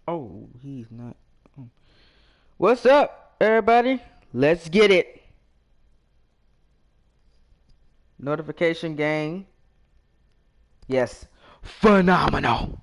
Oh, he's not. What's up, everybody? Let's get it. Notification gang. Yes. Phenomenal.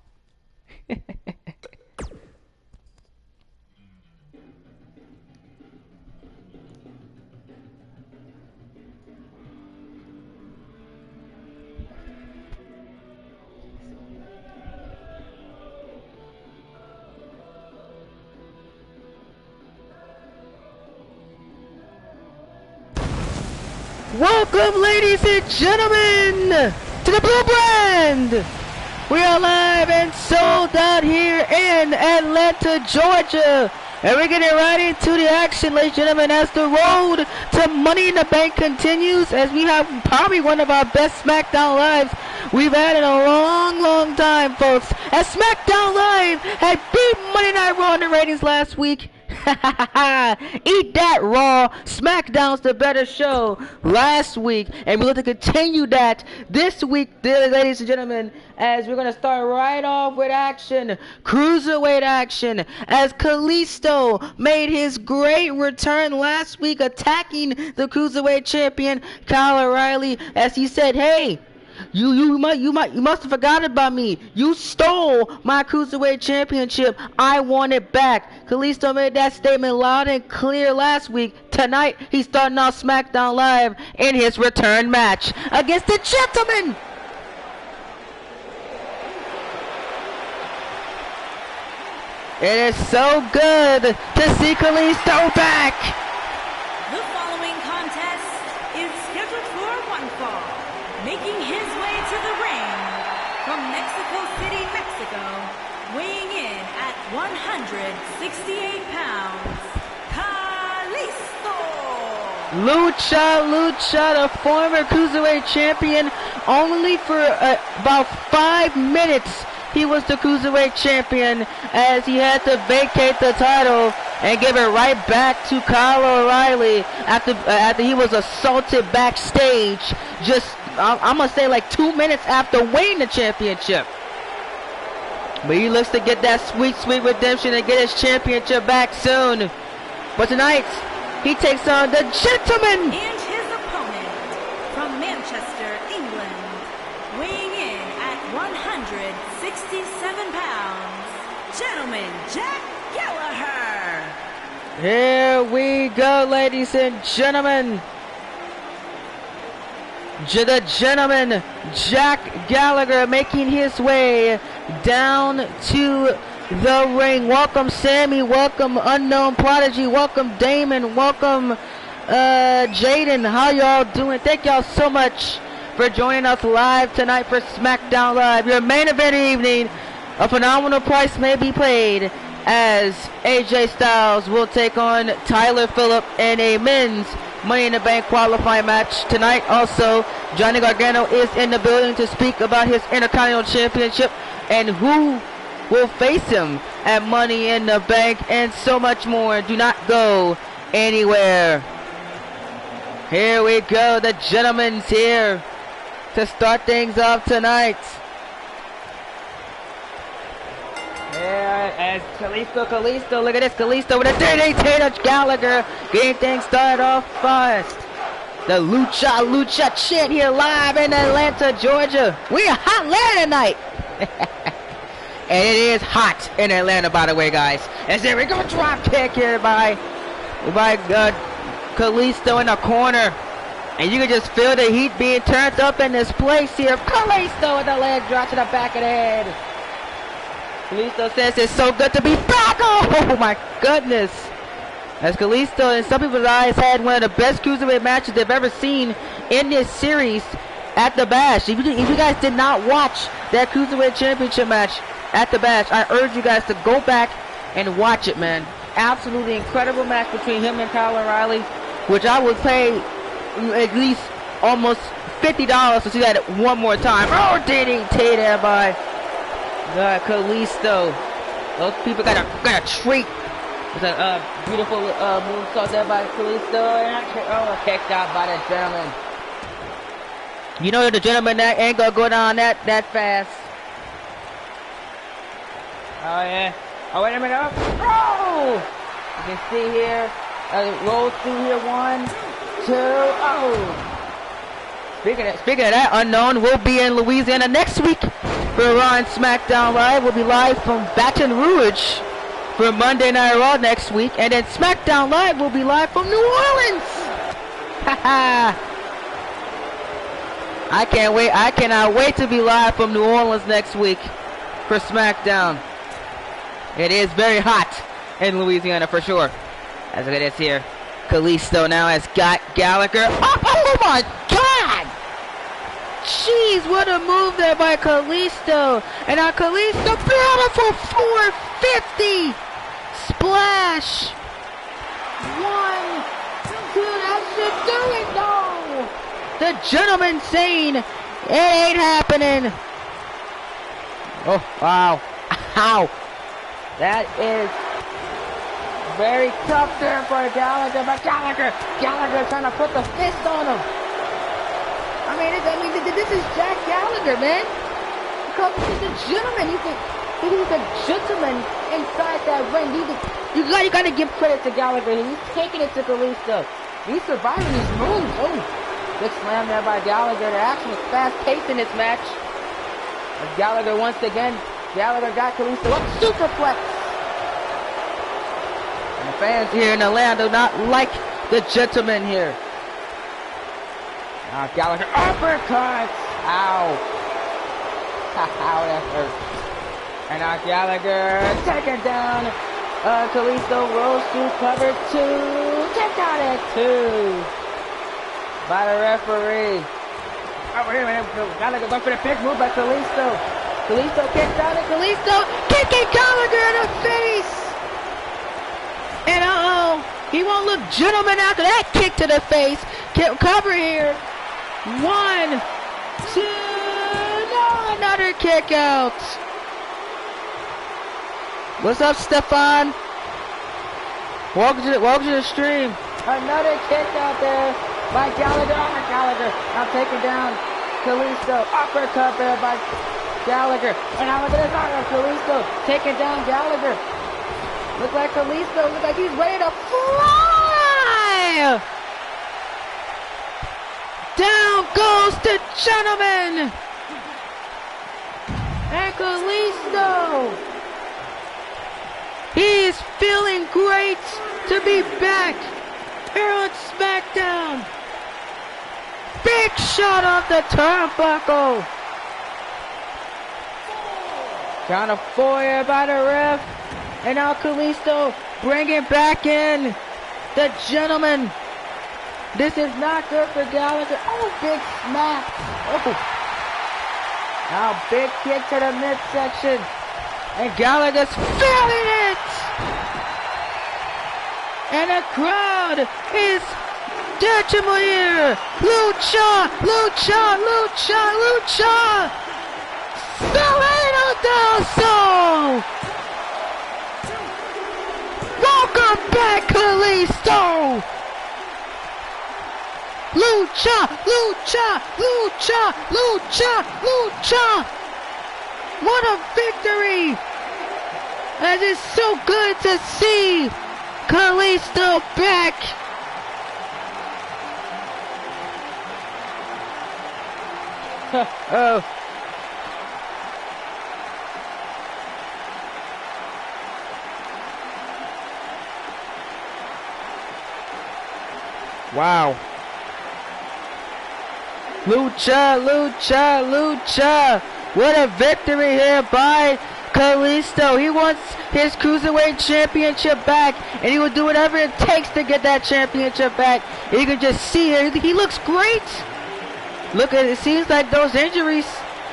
Welcome, ladies and gentlemen, to the Blue Brand. We are live and sold out here in Atlanta, Georgia. And we're getting right into the action, ladies and gentlemen, as the road to Money in the Bank continues, as we have probably one of our best Smackdown Lives we've had in a long, long time, folks. As Smackdown Live had beat Monday Night Raw in the ratings last week. Eat that, Raw. SmackDown's the better show last week, and we're going to continue that this week, ladies and gentlemen, as we're going to start right off with action, cruiserweight action, as Kalisto made his great return last week, attacking the cruiserweight champion Kyle O'Reilly, as he said, "Hey, you must have forgotten about me. You stole my cruiserweight championship. I want it back." Kalisto made that statement loud and clear last week. Tonight, he's starting off SmackDown Live in his return match against the Gentleman. It is so good to see Kalisto back. The following contest is scheduled for one fall. Making his way to the ring from Mexico City, Mexico, weighing in at 168 pounds, Kalisto. Lucha, the former cruiserweight champion, only for about 5 minutes. He was the cruiserweight champion, as he had to vacate the title and give it right back to Kyle O'Reilly after he was assaulted backstage. Just I'm gonna say like 2 minutes after winning the championship. But he looks to get that sweet, sweet redemption and get his championship back soon. But tonight, he takes on the Gentleman. And his opponent from Manchester, England, weighing in at 167 pounds, Gentleman Jack Gallagher. Here we go, ladies and gentlemen. The Gentleman Jack Gallagher making his way down to the ring. Welcome Sammy, welcome Unknown Prodigy, welcome Damon, welcome Jaden. How y'all doing? Thank y'all so much for joining us live tonight for SmackDown Live. Your main event evening, a phenomenal price may be paid, as AJ Styles will take on Tyler Phillip in a men's Money in the Bank qualifying match tonight. Also, Johnny Gargano is in the building to speak about his Intercontinental Championship and who will face him at Money in the Bank, and so much more. Do not go anywhere. Here we go. The Gentleman's here to start things off tonight. Yeah, as Kalisto, look at this, Kalisto with a DDT. Gallagher getting things started off fast. The Lucha chant here live in Atlanta, Georgia. We are hot Atlanta tonight. And it is hot in Atlanta, by the way, guys. As there we go, drop kick here by Kalisto in the corner. And you can just feel the heat being turned up in this place here. Kalisto with the leg drop to the back of the head. Kalisto says it's so good to be back. Oh my goodness. As Kalisto, in some people's eyes, had one of the best cruiserweight matches they've ever seen in this series at the Bash. If you guys did not watch that cruiserweight championship match at the Bash, I urge you guys to go back and watch it, man. Absolutely incredible match between him and Kyle O'Reilly, which I would pay at least almost $50 to see that one more time. Oh, DDT there by Kalisto. Those people got a treat. It's a beautiful moonsault there by Kalisto, and kicked out by the Gentleman. You know the Gentleman that ain't gonna go down that fast. Oh yeah. Oh, wait a minute. Oh! You can see here, rolls through here. 1, 2, oh! Speaking of that, Unknown will be in Louisiana next week for Raw and Smackdown Live. We'll be live from Baton Rouge for Monday Night Raw next week, and then Smackdown Live will be live from New Orleans. Haha! I can't wait. I cannot wait to be live from New Orleans next week for SmackDown. It is very hot in Louisiana for sure. As it is here, Kalisto now has got Gallagher. Oh my God! Jeez, what a move there by Kalisto. And now Kalisto, beautiful 450 splash. 1, 2, that should do it. No, the gentleman saying it ain't happening. Oh wow! Ow! That is very tough there for Gallagher, but Gallagher trying to put the fist on him. I mean, this is Jack Gallagher, man. Because he's a gentleman. He's a gentleman inside that ring. You gotta give credit to Gallagher. He's taking it to Kalisto. He's surviving these moves. Oh, good slam there by Gallagher. The action is fast-paced in this match. As Gallagher once again, Gallagher got Kalisto up, superplex. And the fans here in Atlanta do not like the gentleman here. Now Gallagher uppercuts. Ow. Ow, that hurt. And now Gallagher taking down Kalisto, rolls through cover 2. Check out at 2 by the referee. Over here, man. Gallagher going for the big move by Kalisto. Kalisto kicks out at Kalisto, kicking Gallagher in the face. And he won't look gentleman after that kick to the face. Cover here. 1, 2, no, another kick out. What's up, Stefan? Welcome to the stream. Another kick out there by Gallagher. Gallagher now taking down Kalisto. Uppercut there by Gallagher. And now look at this arm of Kalisto taking down Gallagher. Looks like Kalisto, looks like he's ready to fly. Down goes the gentleman. And Kalisto, he's feeling great to be back here on SmackDown. Big shot off the turnbuckle. Count of 4 here by the ref. And now Kalisto bringing back in the gentleman. This is not good for Gallagher. Oh, big smack. Oh. Now big kick to the midsection. And Gallagher's feeling it. And the crowd is detrimental here. Lucha, Lucha, Lucha, Lucha. Salado. Welcome back, Kalisto. Lucha, Lucha, Lucha, Lucha, Lucha. What a victory. And it's so good to see Kalisto back. Oh. Wow. Lucha, Lucha, Lucha. What a victory here by Kalisto. He wants his Cruiserweight Championship back, and he will do whatever it takes to get that championship back. And you can just see here, he looks great. Look at it, seems like those injuries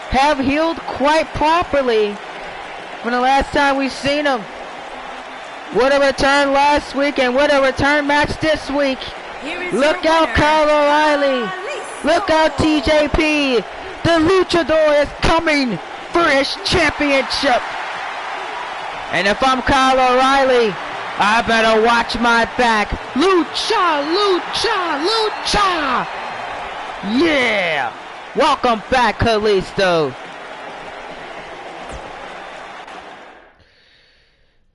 have healed quite properly from the last time we've seen him. What a return last week, and what a return match this week. Look out, Kyle O'Reilly. Look out, TJP. The Luchador is coming for his championship. And if I'm Kyle O'Reilly, I better watch my back. Lucha, Lucha, Lucha. Yeah. Welcome back, Kalisto.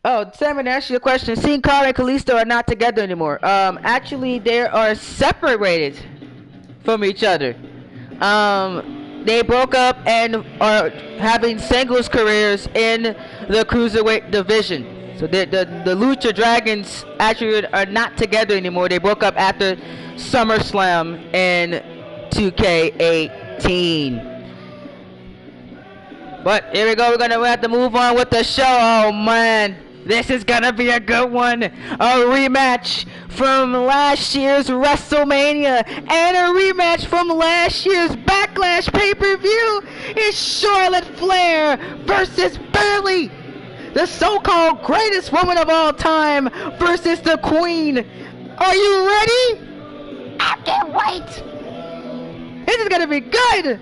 Oh, Simon, to answer your question, Sin Cara and Kalisto are not together anymore. Actually, they are separated from each other. They broke up and are having singles careers in the cruiserweight division. So the Lucha Dragons actually are not together anymore. They broke up after SummerSlam in 2K18. But here we go. We have to move on with the show. Oh man, this is gonna be a good one. A rematch from last year's WrestleMania and a rematch from last year's Backlash pay-per-view. It's Charlotte Flair versus Bayley, the so-called greatest woman of all time, versus the Queen. Are you ready? I can't wait. This is gonna be good.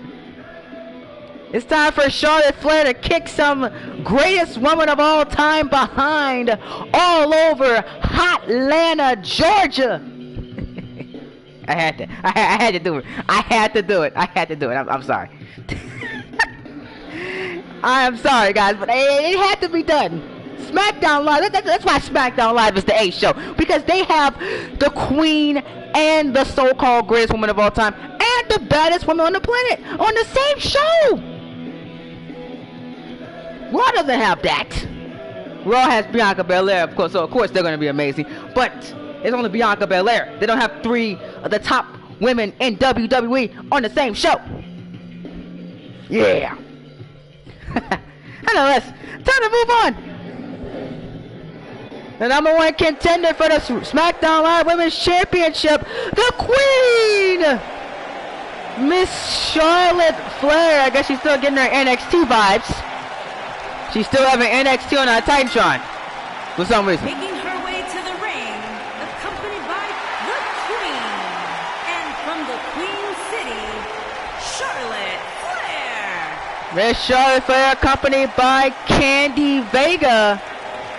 It's time for Charlotte Flair to kick some greatest woman of all time behind all over Hotlanta, Georgia. I had to do it. I had to do it. I'm sorry. I'm sorry, guys, but it had to be done. Smackdown Live, that's why Smackdown Live is the A show, because they have the Queen and the so-called greatest woman of all time and the baddest woman on the planet on the same show. Raw doesn't have that. Raw has Bianca Belair, of course, so of course they're going to be amazing. But it's only Bianca Belair. They don't have three of the top women in WWE on the same show. Yeah. Anyways, time to move on. The number one contender for the SmackDown Live Women's Championship, the Queen, Miss Charlotte Flair. I guess she's still getting her NXT vibes. She's still having NXT on her Titantron for some reason. Making her way to the ring, accompanied by the Queen, and from the Queen City, Charlotte Flair. Miss Charlotte Flair accompanied by Candy Vega.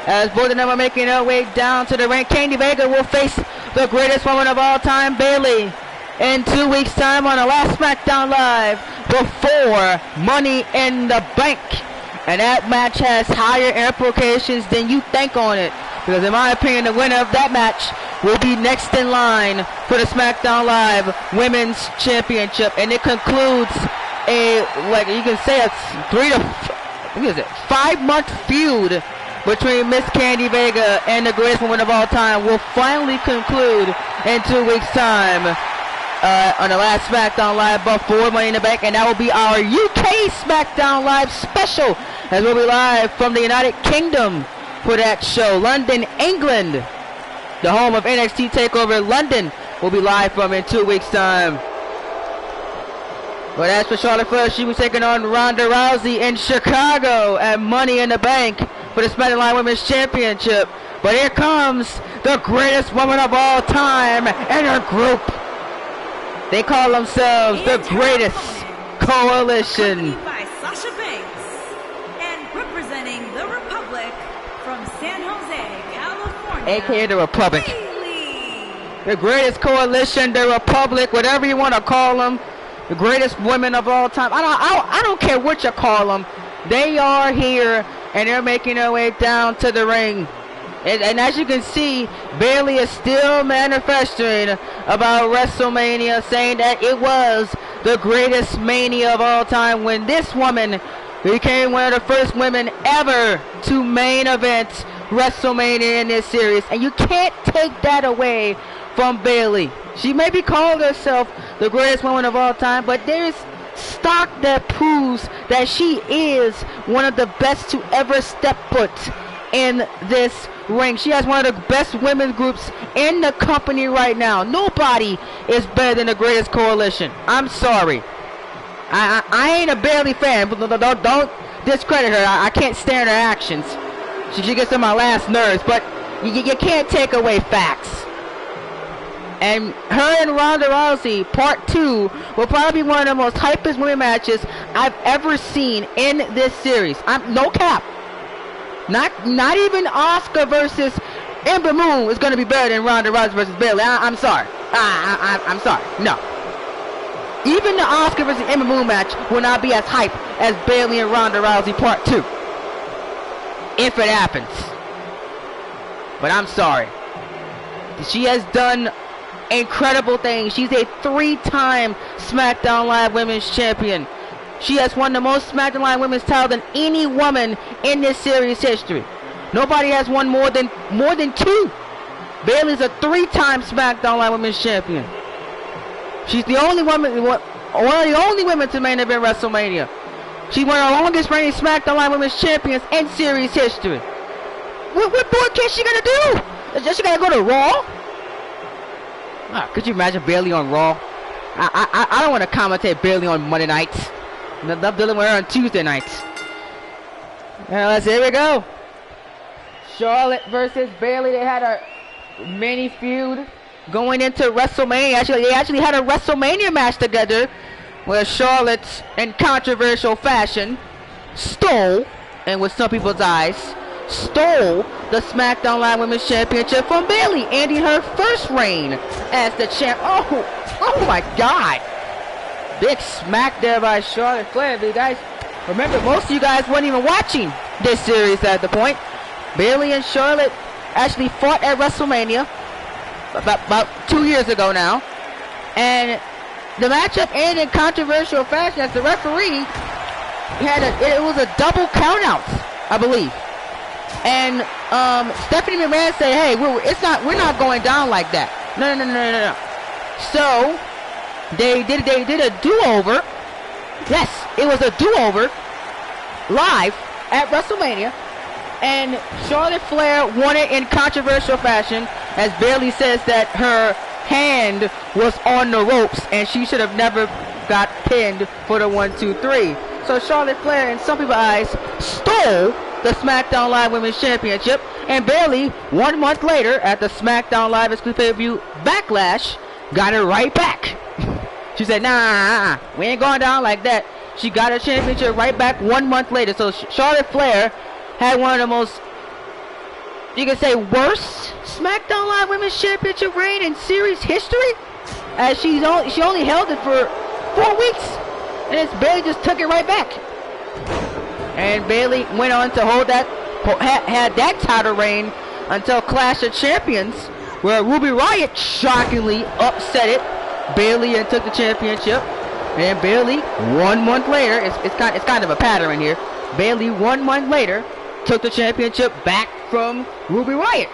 As both of them are making their way down to the ring, Candy Vega will face the greatest woman of all time, Bayley, in 2 weeks' time on the last SmackDown Live before Money in the Bank. And that match has higher implications than you think on it. Because in my opinion, the winner of that match will be next in line for the SmackDown Live Women's Championship. And it concludes a, like you can say, a 5-month feud between Miss Candy Vega and the greatest woman of all time will finally conclude in 2 weeks' time on the last SmackDown Live before Money in the Bank. And that will be our UK SmackDown Live special, as we'll be live from the United Kingdom for that show. London, England, the home of NXT TakeOver London, will be live from in 2 weeks' time. But as for Charlotte Flair, she was taking on Ronda Rousey in Chicago at Money in the Bank for the SmackDown Live Women's Championship. But here comes the greatest woman of all time and her group. They call themselves the Greatest Coalition. By Sasha Banks, and representing the Republic from San Jose, California, AKA the Republic. Bayley. The Greatest Coalition, the Republic, whatever you want to call them. The greatest women of all time. I don't care what you call them. They are here, and they're making their way down to the ring. And as you can see, Bayley is still manifesting about WrestleMania, saying that it was the greatest mania of all time when this woman became one of the first women ever to main event WrestleMania in this series. And you can't take that away from Bayley. She may be calling herself the greatest woman of all time, but there's stock that proves that she is one of the best to ever step foot in this ring. She has one of the best women's groups in the company right now. Nobody is better than the Greatest Coalition. I'm sorry. I ain't a Bayley fan, but don't discredit her. I can't stand her actions. She gets on my last nerves, but you can't take away facts. And her and Ronda Rousey, part 2, will probably be one of the most hypest women matches I've ever seen in this series. No cap. Not even Asuka versus Ember Moon is going to be better than Ronda Rousey versus Bayley. I'm sorry. I'm sorry. No. Even the Asuka versus Ember Moon match will not be as hype as Bayley and Ronda Rousey part 2. If it happens. but I'm sorry. She has done incredible things. She's a 3-time Smackdown Live Women's Champion. She has won the most Smackdown Live Women's title than any woman in this series history. Nobody has won more than 2. Bayley's a 3-time Smackdown Live Women's Champion. She's the only woman, one of the only women to main event WrestleMania. She's one of the longest reigning SmackDown Live Women's Champions in series history. What broadcast she gonna do? Is she gonna go to Raw? Could you imagine Bayley on Raw? I don't want to commentate Bayley on Monday nights. I'm dealing with her on Tuesday nights. Here we go. Charlotte versus Bayley. They had a mini feud going into WrestleMania. They actually had a WrestleMania match together, where Charlotte, in controversial fashion, stole, and with some people's eyes, stole the SmackDown Live Women's Championship from Bayley, ending her first reign as the champ. Oh my God! Big smack there by Charlotte Flair. If you guys remember, most of you guys weren't even watching this series at the point. Bayley and Charlotte actually fought at WrestleMania about 2 years ago now, and the matchup ended in controversial fashion as the referee it was a double countout, I believe. And Stephanie McMahon said, "Hey, we're not going down like that. No. So they did a do-over. Yes, it was a do-over live at WrestleMania, and Charlotte Flair won it in controversial fashion, as Bayley says that her hand was on the ropes and she should have never got pinned for the 1, 2, 3. So Charlotte Flair, in some people's eyes, stole the SmackDown Live Women's Championship, and Bayley, 1 month later at the SmackDown Live exclusive pay-per-view Backlash, got it right back. She said, nah, we ain't going down like that. She got her championship right back 1 month later. So Charlotte Flair had one of the most, you can say, worst SmackDown Live Women's Championship reign in series history, as she only held it for 4 weeks, and Bayley just took it right back. And Bayley went on to hold that, had that title reign until Clash of Champions, where Ruby Riott shockingly upset it Bayley and took the championship. And Bayley, 1 month later, it's kind of a pattern here. Bayley, 1 month later, took the championship back from Ruby Riott,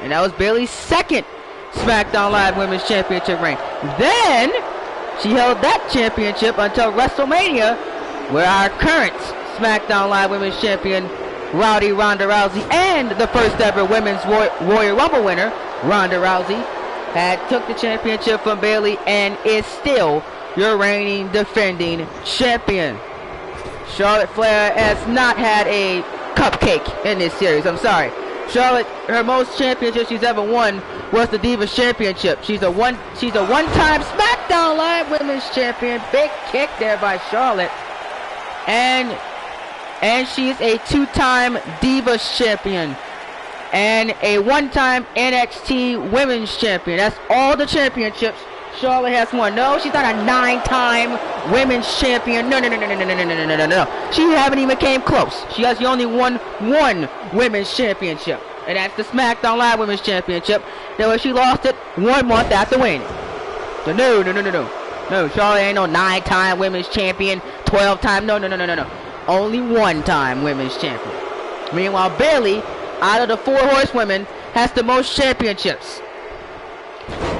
and that was Bayley's second SmackDown Live Women's Championship reign. Then she held that championship until WrestleMania, where our current SmackDown Live Women's Champion, Rowdy Ronda Rousey, and the first ever Women's Royal Rumble winner, Ronda Rousey, had took the championship from Bayley and is still your reigning defending champion. Charlotte Flair has not had a cupcake in this series. I'm sorry. Charlotte, her most championships she's ever won was the Divas Championship. She's a one-time SmackDown Live Women's Champion. Big kick there by Charlotte. And she's a 2-time Divas Champion and a 1-time NXT Women's Champion. That's all the championships Charlotte has won. No, she's not a 9-time Women's Champion. No. She haven't even came close. She only won 1 Women's Championship, and that's the SmackDown Live Women's Championship. Though she lost it 1 month after winning. So no. No, Charlotte ain't no 9-time Women's Champion, 12-time. No. Only 1-time Women's Champion. Meanwhile, Bayley, out of the 4 horsewomen, has the most championships.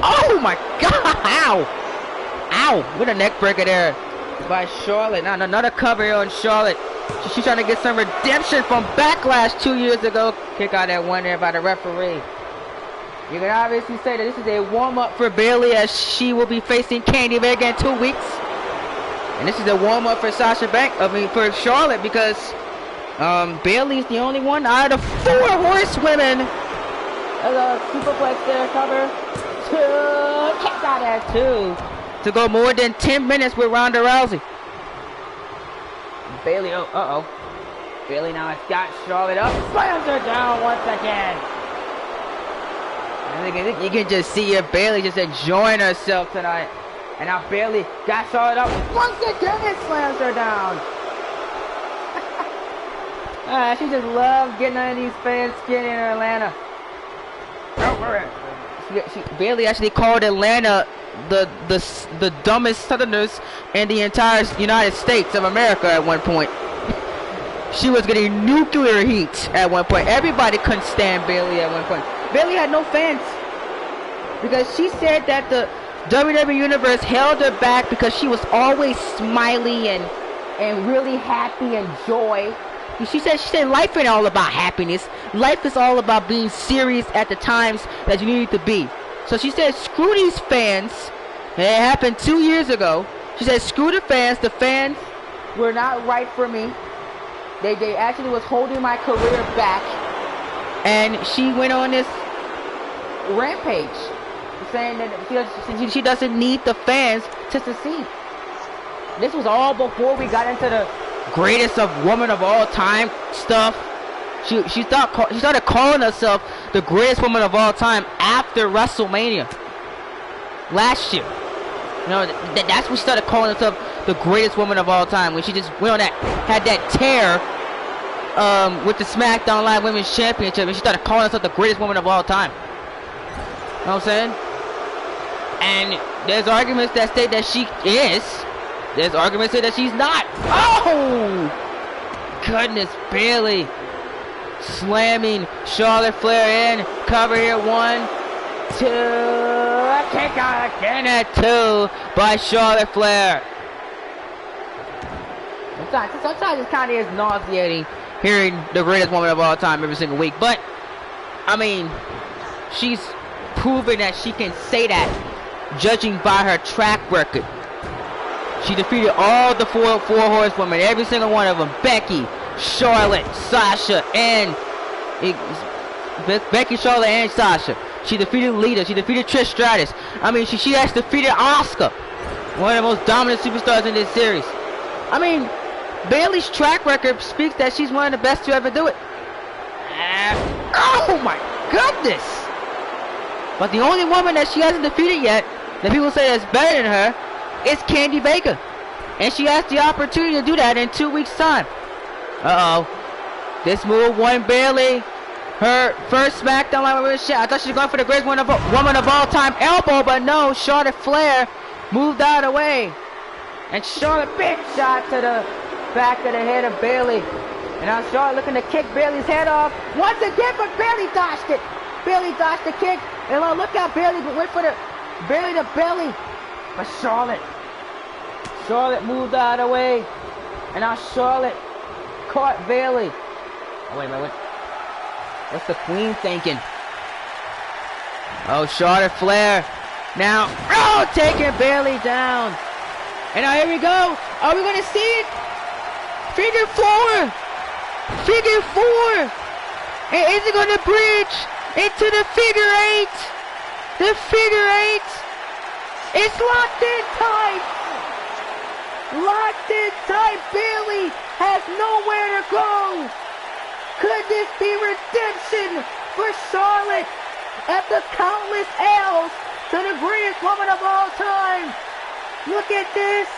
Oh my God! Ow! What a neck breaker there by Charlotte. Now another cover here on Charlotte. She's trying to get some redemption from Backlash 2 years ago. Kick out that one there by the referee. You can obviously say that this is a warm-up for Bayley, as she will be facing Candy Vega in 2 weeks. And this is a warm-up for for Charlotte, because Bayley's the only one out of the 4 horsewomen. There's a superplex there, cover. Kick out at 2 to go more than 10 minutes with Ronda Rousey. Bayley, Bayley now has got Charlotte up, slams her down once again. And you can just see here Bayley just enjoying herself tonight. And now Bayley got Charlotte up once again and slams her down. She just loves getting under these fans' skin in Atlanta. Bailey actually called Atlanta the dumbest Southerners in the entire United States of America at one point. She was getting nuclear heat at one point. Everybody couldn't stand Bailey at one point. Bailey had no fans because she said that the WWE Universe held her back because she was always smiley and really happy and joy. She said life ain't all about happiness. Life is all about being serious at the times that you need to be. So she said, screw these fans. And it happened 2 years ago. She said, screw the fans. The fans were not right for me. They actually was holding my career back. And she went on this rampage saying that she doesn't need the fans to succeed. This was all before we got into the greatest woman of all time stuff. She started calling herself the greatest woman of all time after WrestleMania last year. You know, that's when she started calling herself the greatest woman of all time, when she just went on had that tear with the Smackdown Live Women's Championship, and she started calling herself the greatest woman of all time. You know what I'm saying? And there's arguments that state that she is. There's arguments that she's not. Oh! Goodness, Bailey slamming Charlotte Flair in. Cover here, 1, 2. Kick out again at 2 by Charlotte Flair. Sometimes it kind of is nauseating hearing the greatest woman of all time every single week. But, I mean, she's proven that she can say that, judging by her track record. She defeated all the four horsewomen, every single one of them. Becky, Charlotte, Sasha, and Becky, Charlotte, and Sasha. She defeated Lita. She defeated Trish Stratus. I mean, she has defeated Asuka, one of the most dominant superstars in this series. I mean, Bayley's track record speaks that she's one of the best to ever do it. Oh my goodness! But the only woman that she hasn't defeated yet, that people say is better than her, is Candy Baker. And she has the opportunity to do that in 2 weeks' time. Uh-oh. This move won Bayley her first SmackDown Live Women's Championship. I thought she was going for the greatest woman of all time elbow, but no, Charlotte Flair moved out of the way. And Charlotte, big shot to the back of the head of Bayley. And now Charlotte looking to kick Bayley's head off. Once again, but Bayley dodged it. Bayley dodged the kick. And look how Bayley went for the Bayley to belly. But Charlotte moved out of the way. And now Charlotte caught Bayley. Oh, wait a minute. What's the Queen thinking? Oh, Charlotte Flair. Now, taking Bayley down. And now here we go. Are we going to see it? Figure 4. Figure 4. And is it going to bridge into the figure 8? The figure 8. It's locked in tight. Locked in tight. Bayley has nowhere to go. Could this be redemption for Charlotte after countless L's to the greatest woman of all time? Look at this.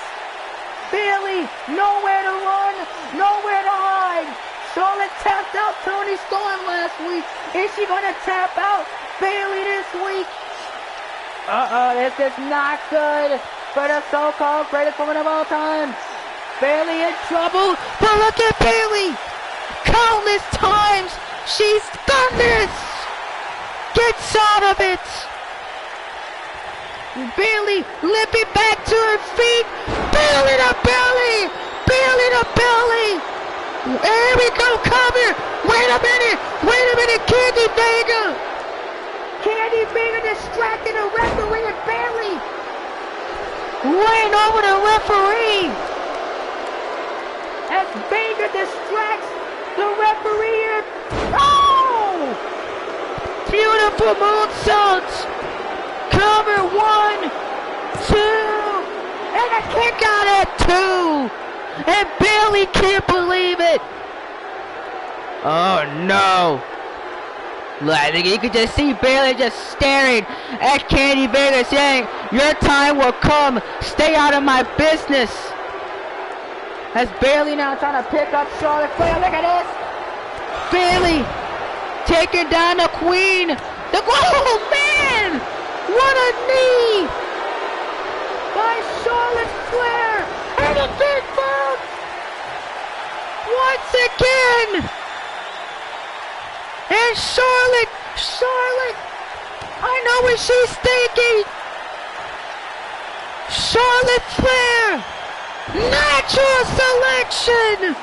Bayley, nowhere to run, nowhere to hide. Charlotte tapped out Toni Storm last week. Is she going to tap out Bayley this week? This is not good for the so-called greatest woman of all time. Bayley in trouble, but look at Bayley. Countless times she's done this. Gets out of it. Bayley limping back to her feet. Bayley to belly. Bayley to belly. Here we go, cover. Wait a minute. Candy Baker. Candy Baker distracted the referee and Bayley ran over the referee. As Baker distracts the referee. Oh! Beautiful moonsaults. Cover 1, 2, and a kick out at 2. And Bayley can't believe it. Oh no. Look, I think you could just see Bayley just staring at Candy Baker saying, your time will come. Stay out of my business. As Bayley now trying to pick up Charlotte Flair. Look at this. Bayley taking down the Queen Oh man! What a knee by Charlotte Flair, and a big boot once again. And Charlotte, I know what she's thinking. Charlotte Flair, natural selection.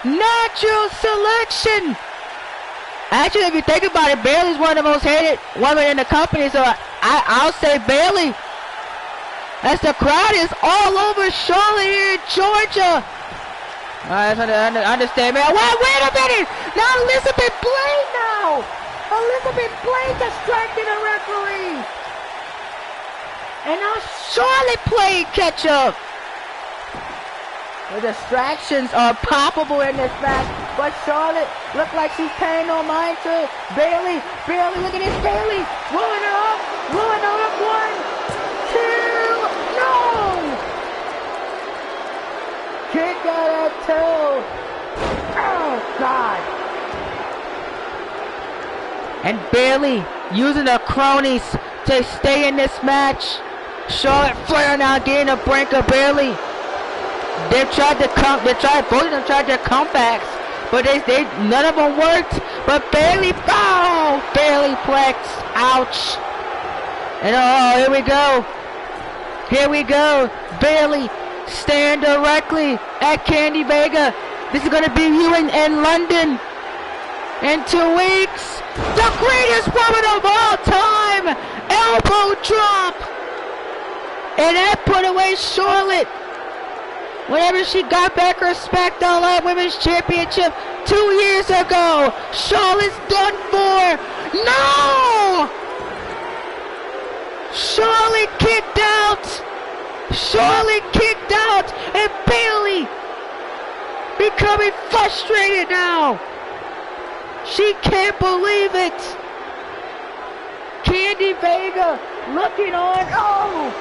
Natural selection. Actually, if you think about it, Bayley's one of the most hated women in the company, so I'll say Bayley. As the crowd is all over Charlotte here in Georgia. I understand, man. Wait a minute! Now Elizabeth Blade now! Elizabeth Blade distracting the referee! And now Charlotte playing catch up! The distractions are palpable in this match, but Charlotte looked like she's paying no mind to it. Bayley, look at this, Bayley! Rolling her up! 1, 2, no! Kick out at 2! Oh, God! And Bayley using her cronies to stay in this match. Charlotte Flair now getting a brink of Bayley. Both of them tried their comebacks, but none of them worked. But Bayley, Bayley Plex, ouch. And here we go, Bayley stand directly at Candy Vega. This is gonna be you in London in 2 weeks. The greatest woman of all time, elbow drop, and that put away Charlotte. Whenever she got back her Smackdown Live Women's Championship 2 years ago, Charlotte's done for. No! Charlotte kicked out, and Bayley becoming frustrated now. She can't believe it. Candy Vega looking on. Oh!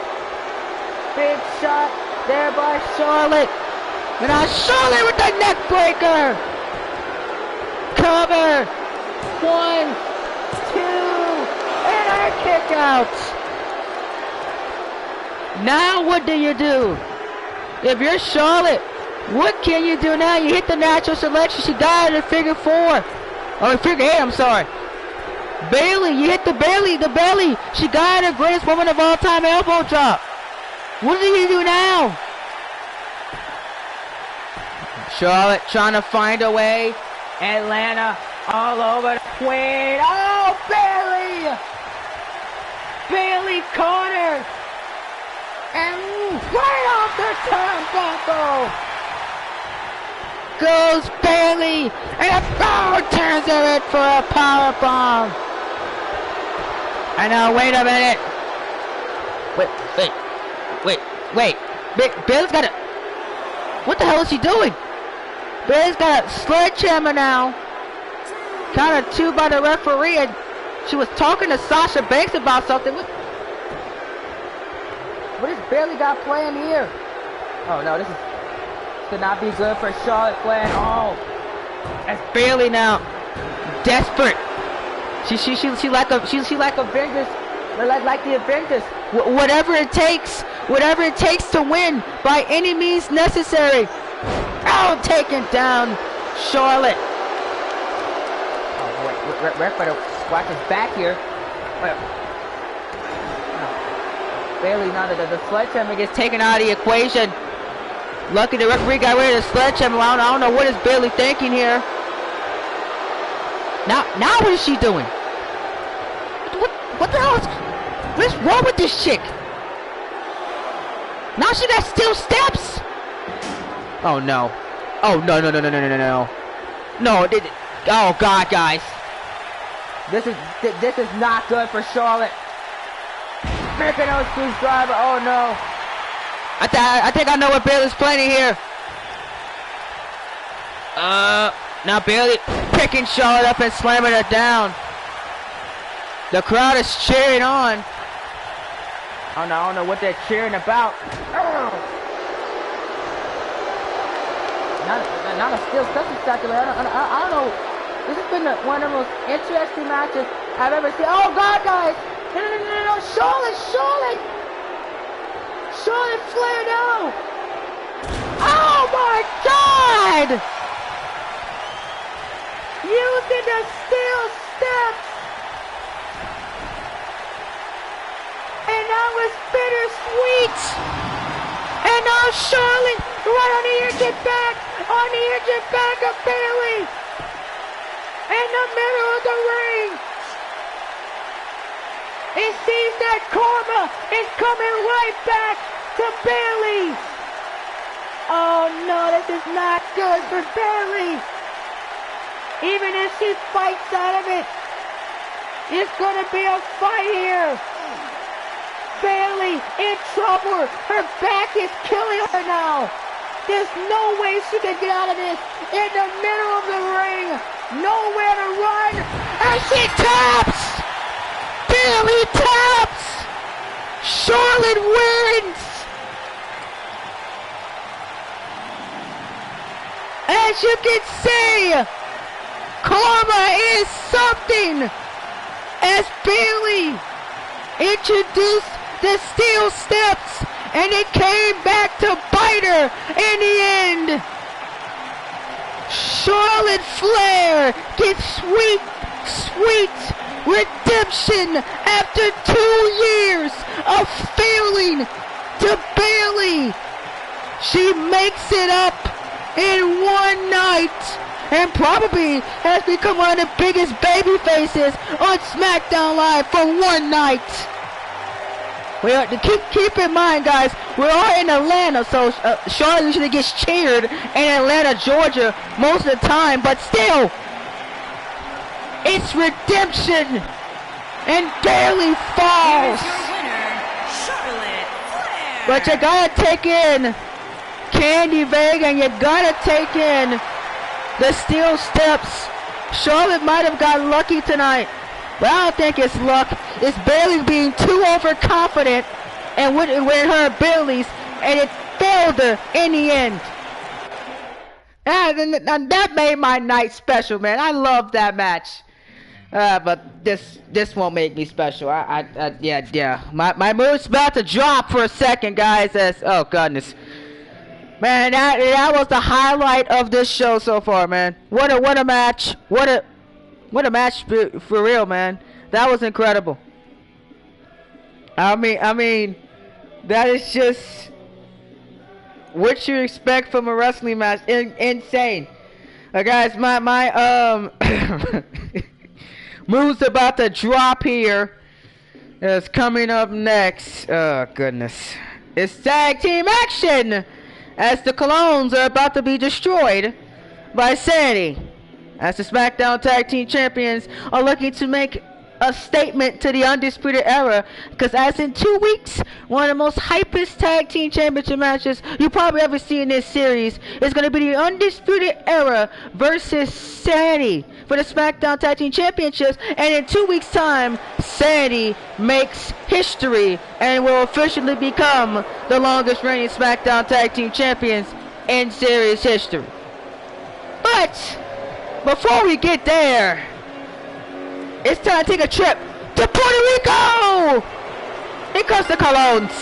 Big shot there by Charlotte. And now Charlotte with the neck breaker. Cover. 1, 2, and a kick out. Now what do you do? If you're Charlotte, what can you do now? You hit the natural selection. She died in figure 4. Or figure 8, I'm sorry. Bayley, you hit the belly. She got the greatest woman of all time elbow drop. What do you do now? Charlotte trying to find a way. Atlanta all over the queen. Oh, Bayley! Bayley corner. And right off the turnbuckle goes Bayley. And turns her in for a power bomb. And now wait a minute. Wait. Bayley's got a... What the hell is she doing? Bayley's got a sledgehammer now. Counted 2 by the referee, and she was talking to Sasha Banks about something. What is Bayley got planned here? Oh no, this could not be good for Charlotte Flair. Oh, that's Bayley now, desperate. She like Avengers, like the Avengers. Whatever it takes to win by any means necessary. Oh, taking down Charlotte. Oh, wait, ref better watch his back here. Bayley now the sledgehammer gets taken out of the equation. Lucky the referee got rid of the sledgehammer. I don't know what is Bayley thinking here. Now what is she doing? What the hell what is wrong with this chick? Now she got steel steps. Oh no. Oh no. No, oh God, guys. This is not good for Charlotte. Mykonos screwdriver. Oh no. I think I know what Bayley's planning here. Now Bayley picking Charlotte up and slamming her down. The crowd is cheering on. I don't know what they're cheering about. Not a steel step spectacular. I don't know. This has been one of the most interesting matches I've ever seen. Oh God, guys! No! Charlotte Flair, no! Oh my God! Using the steel steps. And that was bittersweet. And now Charlotte right on the injured back of Bayley. In the middle of the ring. It seems that karma is coming right back to Bayley. Oh no, this is not good for Bayley. Even if she fights out of it, it's gonna be a fight here. Bayley in trouble. Her back is killing her now. There's no way she can get out of this. In the middle of the ring, nowhere to run, and she taps. Bayley taps. Charlotte wins. As you can see, karma is something. As Bayley introduced the steel steps, and it came back to bite her in the end. Charlotte Flair gets sweet redemption after 2 years of failing to Bayley. She makes it up in one night and probably has become one of the biggest baby faces on Smackdown Live for one night. Well, keep in mind, guys, we are in Atlanta, so Charlotte usually gets cheered in Atlanta, Georgia most of the time, but still, it's redemption, and Bayley falls. Here's your winner, Charlotte Flair. But you gotta take in Candy Vega, and you gotta take in the steel steps. Charlotte might have got lucky tonight, but I don't think it's luck. It's Bayley being too overconfident and with her abilities, and it failed her in the end. And that made my night special, man. I love that match. But this won't make me special. Yeah. My mood's about to drop for a second, guys. Oh goodness, man, that was the highlight of this show so far, man. What a match. What a match for real, man. That was incredible. I mean, that is just what you expect from a wrestling match. Insane. Guys, my mood's about to drop here. It's coming up next. Oh goodness, it's tag team action as the Colognes are about to be destroyed by Sanity, as the SmackDown Tag Team Champions are looking to make a statement to the Undisputed Era, because as in 2 weeks, one of the most hypest tag team championship matches you probably ever see in this series is going to be the Undisputed Era versus Sanity for the SmackDown Tag Team Championships, and in 2 weeks time, Sanity makes history and will officially become the longest reigning SmackDown Tag Team Champions in series history. But before we get there, it's time to take a trip to Puerto Rico! Here comes the Colognes.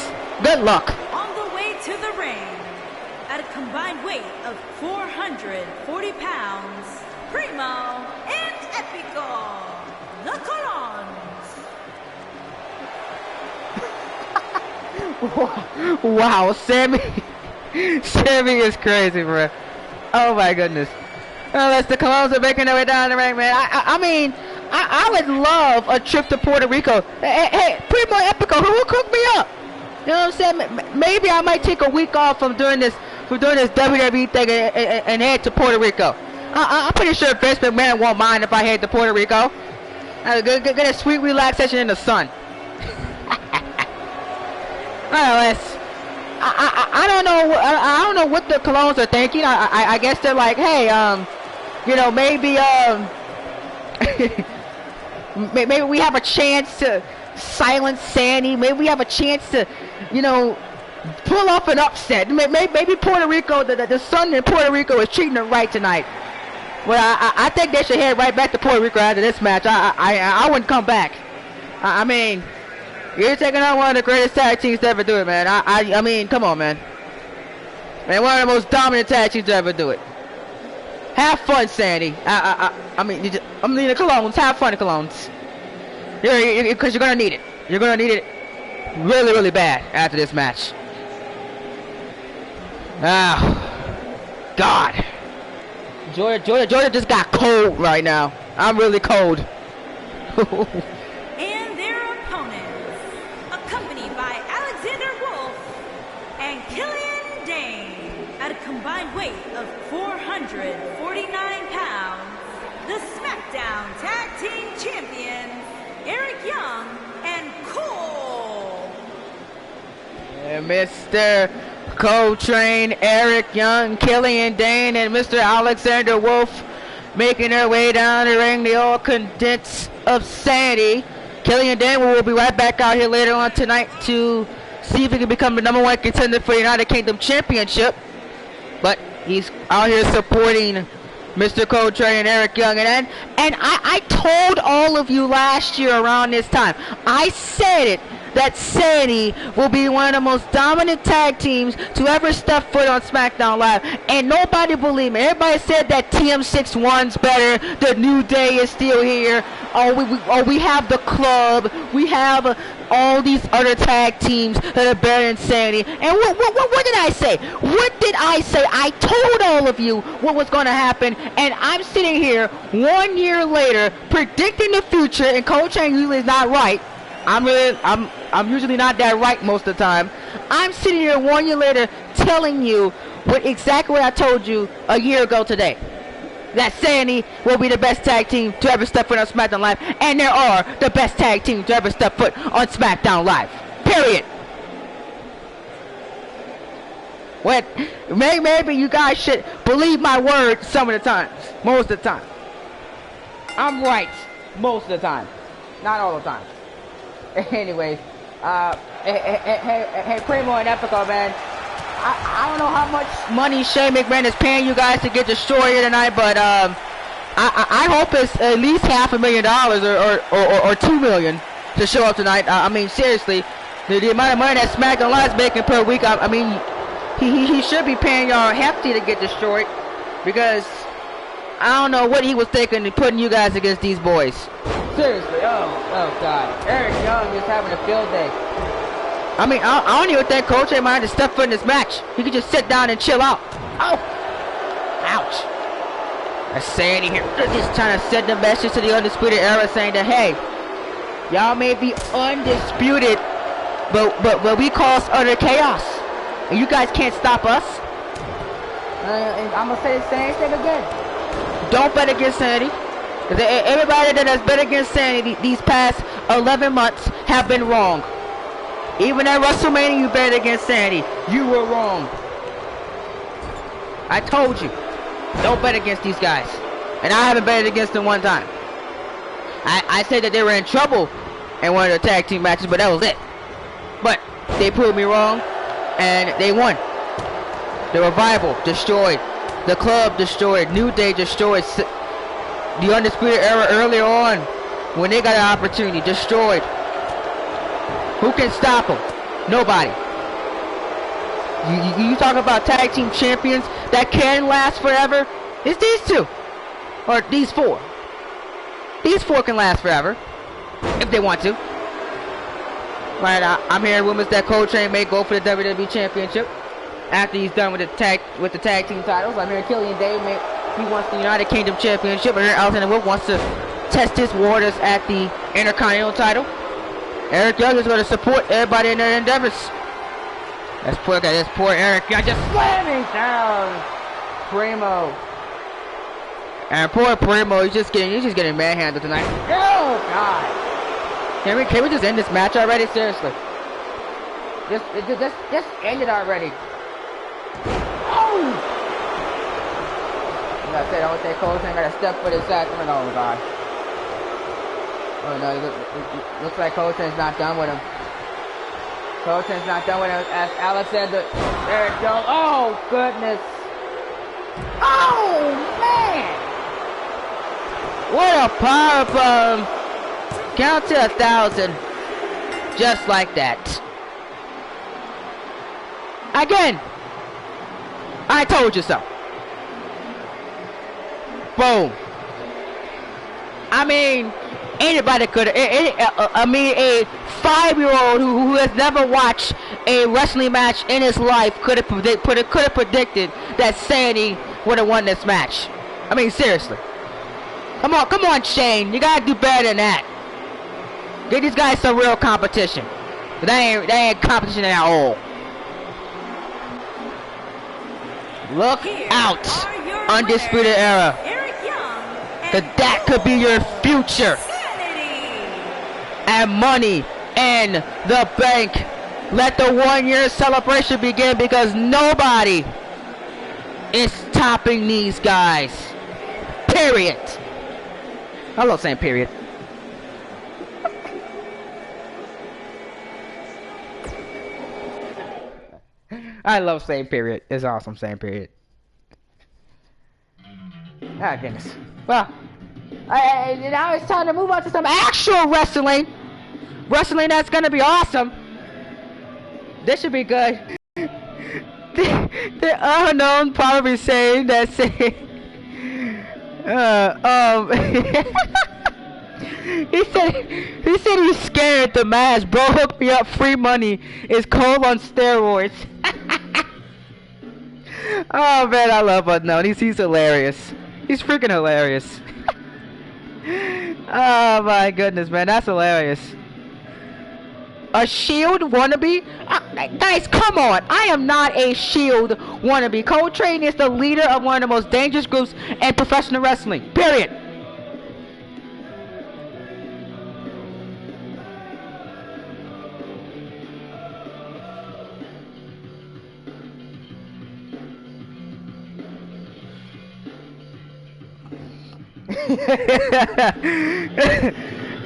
Good luck. On the way to the ring, at a combined weight of 440 pounds, Primo and Epico, the Colognes. Wow, Sammy is crazy, bro. Oh my goodness. That's the Colognes are making their way down the ring, man. I mean, I would love a trip to Puerto Rico. Hey, Primo Epico, who will cook me up? You know what I'm saying? Maybe I might take a week off from doing this WWE thing and head to Puerto Rico. I'm pretty sure Vince McMahon won't mind if I head to Puerto Rico. Get a sweet relaxation in the sun. I don't know what the Colognes are thinking. I guess they're like, hey, you know, maybe maybe we have a chance to silence Sandy. Maybe we have a chance to, you know, pull off an upset. Maybe Puerto Rico, the sun in Puerto Rico is treating it right tonight. Well, I think they should head right back to Puerto Rico after this match. I wouldn't come back. I mean, you're taking on one of the greatest tag teams to ever do it, man. I mean, come on, man. And one of the most dominant tag teams to ever do it. Have fun, Sandy. I mean, I'm needing colognes. Have fun, colognes. Because you're gonna need it. You're gonna need it really, really bad after this match. Ah, God. Georgia just got cold right now. I'm really cold. And their opponents, accompanied by Alexander Wolf and Killian Dane, at a combined weight of 449 pounds, the Smackdown Tag Team Champions, Eric Young and Cole. And Mr. Coltrane, Eric Young, Killian Dane, and Mr. Alexander Wolf making their way down the ring. The all condensed of sanity. Killian Dane will be right back out here later on tonight to see if he can become the #1 contender for the United Kingdom Championship. But he's out here supporting Mr. Coltrane and Eric Young. And I told all of you last year around this time, I said it, that Sanity will be one of the most dominant tag teams to ever step foot on Smackdown Live. And nobody believed me. Everybody said that TM61's better. The New Day is still here. We have the Club. We have all these other tag teams that are better than Sanity. And what did I say? What did I say? I told all of you what was going to happen. And I'm sitting here 1 year later predicting the future. And Coltrane usually is not right. I'm usually not that right most of the time. I'm sitting here 1 year later telling you exactly what I told you a year ago today. That Sanity will be the best tag team to ever step foot on SmackDown Live, and there are the best tag teams to ever step foot on SmackDown Live. Period. What? Maybe you guys should believe my word some of the times. Most of the time. I'm right most of the time. Not all the time. Anyways, hey, Primo and Epico, man. I don't know how much money Shane McMahon is paying you guys to get destroyed here tonight, but I hope it's at least $500,000 or $2 million to show up tonight. I mean, seriously, the amount of money that SmackDown Live is making per week, I mean, he should be paying y'all hefty to get destroyed, because I don't know what he was thinking in putting you guys against these boys. Seriously, oh God. Eric Young is having a field day. I mean, I don't even think Coach might have to step foot in this match. He could just sit down and chill out. Oh! Ouch. That's Sandy here. They're just trying to send the message to the Undisputed Era saying that, hey, y'all may be undisputed, but we cause utter chaos. And you guys can't stop us. And I'm going to say the same thing again. Don't bet against Sanity. Everybody that has bet against Sanity these past 11 months have been wrong. Even at WrestleMania, you bet against Sanity. You were wrong. I told you. Don't bet against these guys. And I haven't betted against them one time. I said that they were in trouble in one of the tag team matches, but that was it. But they proved me wrong, and they won. The Revival destroyed. The Club destroyed. New Day destroyed. The Undisputed Era earlier on, when they got an opportunity, destroyed. Who can stop them? Nobody. You talk about tag team champions that can last forever? It's these two. Or these four. These four can last forever. If they want to. Right, I'm hearing rumors that Coltrane may go for the WWE Championship after he's done with the tag team titles. I'm hearing Killian Dane he wants the United Kingdom Championship. And Alexander Wolf wants to test his waters at the Intercontinental title. Eric Young is going to support everybody in their endeavors. That's poor Eric Young just slamming down Primo. And poor Primo, he's just getting manhandled tonight. Oh God! Can we just end this match already? Seriously, just end it already. Oh! Like I said, I don't think Coltrane got a step for this Sacramento. Oh God! Oh no, it looks like Coltrane's not done with him. Coltrane's not done with him. As Alexander, there it goes. Oh goodness! Oh man! What a powerbomb. Count to 1,000. Just like that. Again. I told you so. Boom. I mean, anybody could. I mean, a 5-year-old who has never watched a wrestling match in his life could have predicted that Sanity would have won this match. I mean, seriously. Come on, Shane. You gotta do better than that. Get these guys some real competition. They ain't competition at all. Look out, Undisputed Era. That could be your future. And Money in the Bank. Let the 1-year celebration begin because nobody is topping these guys. Period. I love saying period. I love saying period. It's awesome saying period. Ah, goodness. Well, now it's time to move on to some actual wrestling. Wrestling that's gonna be awesome. This should be good. The unknown probably saying that he said he's scared the match. Bro, hook me up. Free money is cold on steroids. Oh man, I love Unknown. He's hilarious. He's freaking hilarious. Oh my goodness, man, that's hilarious. A Shield wannabe? Guys, come on. I am not a Shield wannabe. Coltrane is the leader of one of the most dangerous groups in professional wrestling. Period.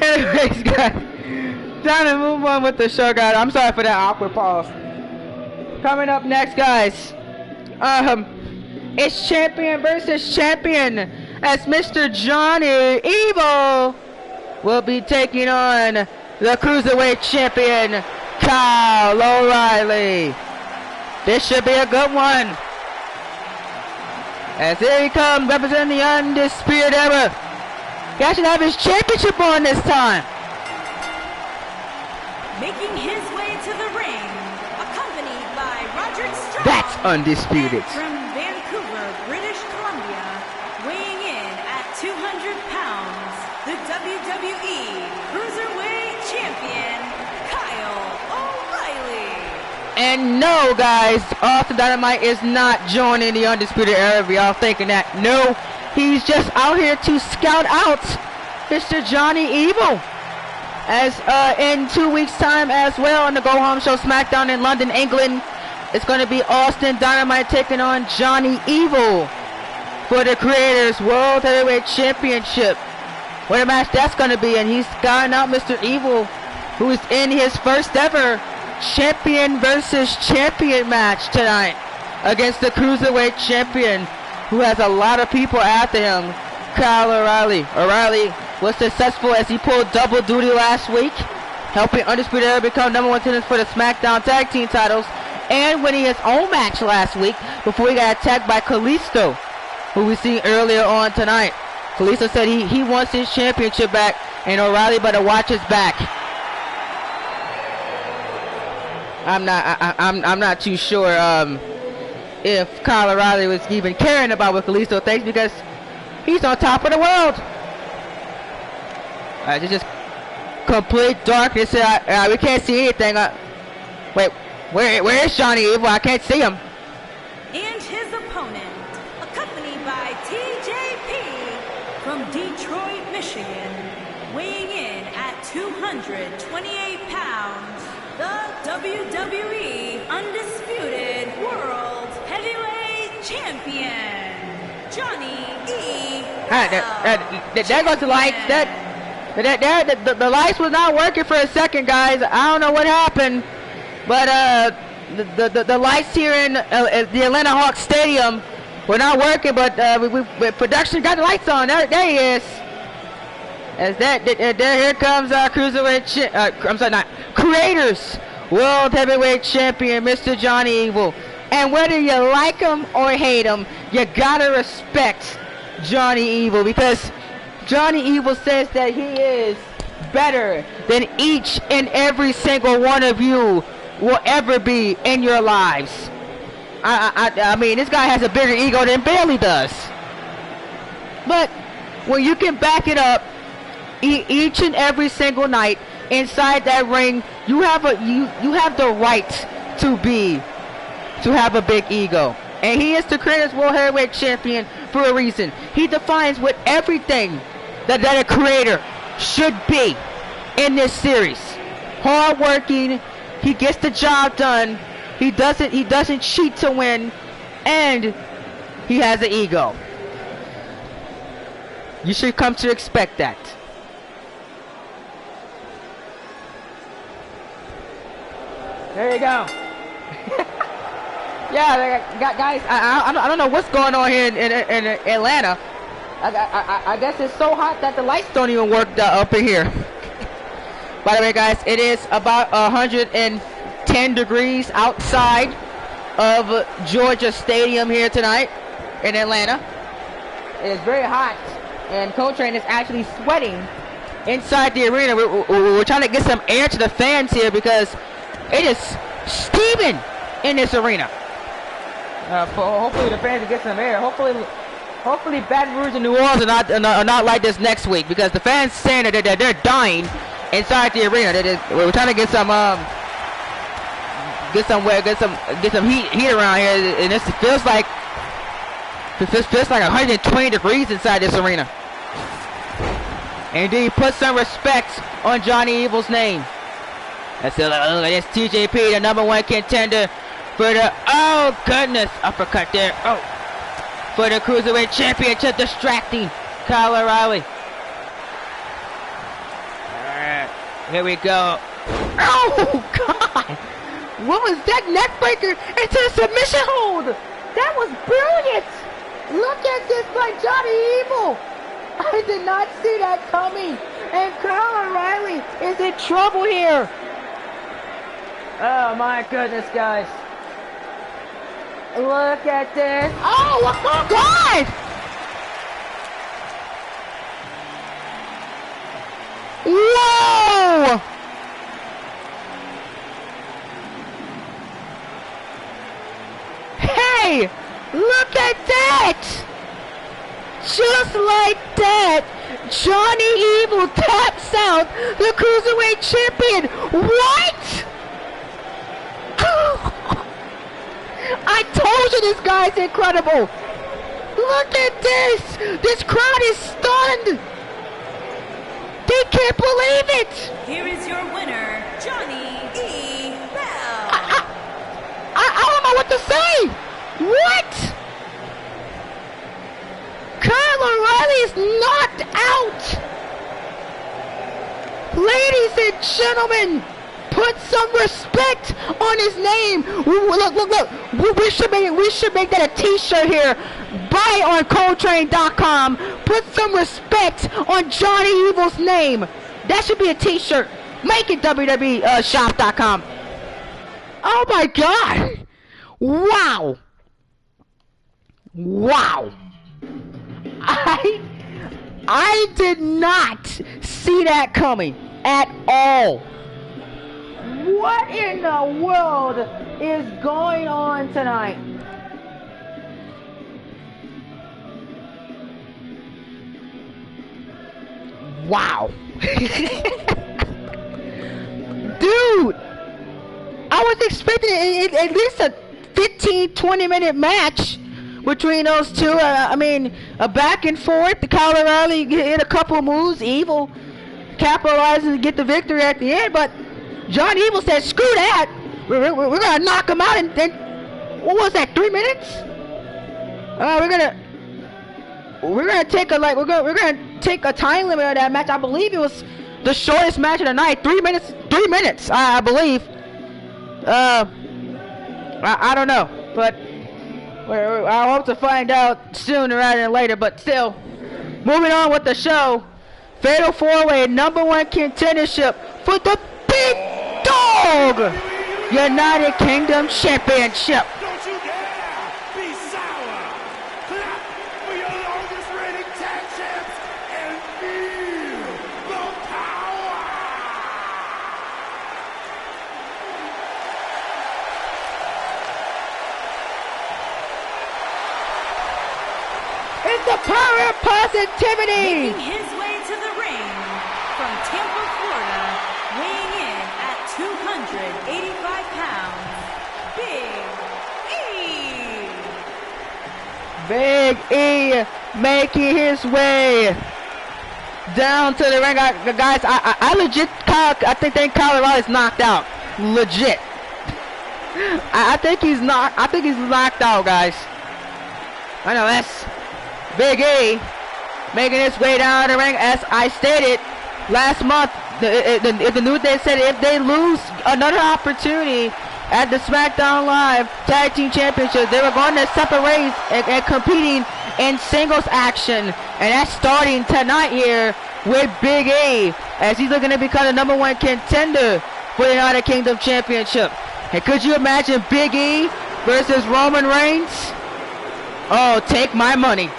Anyways, guys. Time to move on with the show, guys. I'm sorry for that awkward pause. Coming up next, guys. It's champion versus champion as Mr. Johnny Evil will be taking on the Cruiserweight champion, Kyle O'Reilly. This should be a good one. As here he comes, representing the Undisputed Era. He actually have his championship on this time. Making his way to the ring, accompanied by Roger Strong. That's undisputed. From Vancouver, British Columbia, weighing in at 200 pounds, the WWE Cruiserweight Champion, Kyle O'Reilly. And no, guys, Austin Dynamite is not joining the Undisputed Era. Y'all thinking that? No, he's just out here to scout out Mr. Johnny Evil. As in 2 weeks' time as well on the Go Home Show SmackDown in London, England, it's going to be Austin Dynamite taking on Johnny Evil for the Creators World Heavyweight Championship. What a match that's going to be, and he's scouting out Mr. Evil, who is in his first ever champion versus champion match tonight against the Cruiserweight champion, who has a lot of people after him, Kyle O'Reilly. O'Reilly was successful as he pulled double duty last week, helping Undisputed Era become #1 contenders for the SmackDown Tag Team titles, and winning his own match last week before he got attacked by Kalisto, who we seen earlier on tonight. Kalisto said he wants his championship back, and O'Reilly better watch his back. I'm not too sure if Kyle O'Reilly was even caring about what Kalisto thinks, because he's on top of the world. It's just complete darkness. We can't see anything. Wait, where is Johnny Evil? I can't see him. And his opponent, accompanied by TJP from Detroit, Michigan, weighing in at 228 pounds, the WWE Undisputed World Heavyweight Champion, Johnny E. There goes the lights. The lights was not working for a second, guys. I don't know what happened, but the lights here in the Atlanta Hawks Stadium were not working. But production got the lights on. There he is. As here comes our cruiserweight, I'm sorry, not Creators World Heavyweight Champion, Mr. Johnny Evil. And whether you like him or hate him, you gotta respect Johnny Evil, because Johnny Evil says that he is better than each and every single one of you will ever be in your lives. I mean, this guy has a bigger ego than Bailey does. But when you can back it up each and every single night inside that ring, you have the right to have a big ego. And he is the Creators World Heavyweight Champion for a reason. He defines what everything that a creator should be in this series. Hard-working, he gets the job done. He doesn't cheat to win, and he has an ego. You should come to expect that. There you go. Yeah, guys, I don't know what's going on here in Atlanta. I guess it's so hot that the lights don't even work up in here. By the way, guys, it is about 110 degrees outside of Georgia Stadium here tonight in Atlanta. It is very hot, and Coltrane is actually sweating inside the arena. We're trying to get some air to the fans here because it is steaming in this arena. Hopefully the fans will get some air. Hopefully Baton Rouge and New Orleans are not like this next week, because the fans saying that they're dying inside the arena. We're trying to get some heat around here, and this feels like 120 degrees inside this arena. And then he put some respect on Johnny Evil's name. That's it's TJP, the #1 contender for the, oh goodness, uppercut there. Oh, for the Cruiserweight Championship, distracting Kyle O'Reilly. Alright, here we go. Oh God! What was that neck breaker into a submission hold? That was brilliant! Look at this by Johnny Evil! I did not see that coming. And Kyle O'Reilly is in trouble here. Oh my goodness, guys. Look at this. Oh God! Whoa! Hey! Look at that! Just like that, Johnny Evil taps out the Cruiserweight Champion. What? I told you this guy's incredible. Look at this. This crowd is stunned. They can't believe it. Here is your winner, Johnny E. Bell. I don't know what to say. What? Kyle O'Reilly is knocked out. Ladies and gentlemen, put some respect on his name. Look. We should make that a t-shirt here. Buy on Coltrane.com. Put some respect on Johnny Evil's name. That should be a t-shirt. Make it WWEshop.com. Oh my God. Wow. I did not see that coming at all. What in the world is going on tonight? Wow. Dude, I was expecting at least a 15-20 minute match between those two. I mean, a back and forth. The Kyle O'Reilly hit a couple moves. Evil capitalizes to get the victory at the end, but John Evil said, "Screw that! We're gonna knock him out." And then, what was that? 3 minutes? We're gonna take a time limit of that match. I believe it was the shortest match of the night. 3 minutes. 3 minutes, I believe. I don't know, but I hope to find out sooner rather than later. But still, moving on with the show. Fatal 4-way #1 contendership for the Big Dog United Kingdom Championship. Don't you dare be sour. Clap for your longest reigning tag champs and feel the power. It's the power of positivity. Making his way to the ring from Tampa, Florida, weighing in at 285 pounds, Big E. Big E making his way down to the ring. Guys, I legit, I think Colorado is knocked out. Legit. I think he's knocked out, guys. I know that's Big E making his way down the ring. As I stated last month, the New Day said if they lose another opportunity at the Smackdown Live Tag Team Championship, they were going to separate and competing in singles action. And that's starting tonight here with Big E, as he's looking to become the #1 contender for the United Kingdom Championship. And could you imagine Big E versus Roman Reigns? Oh, take my money.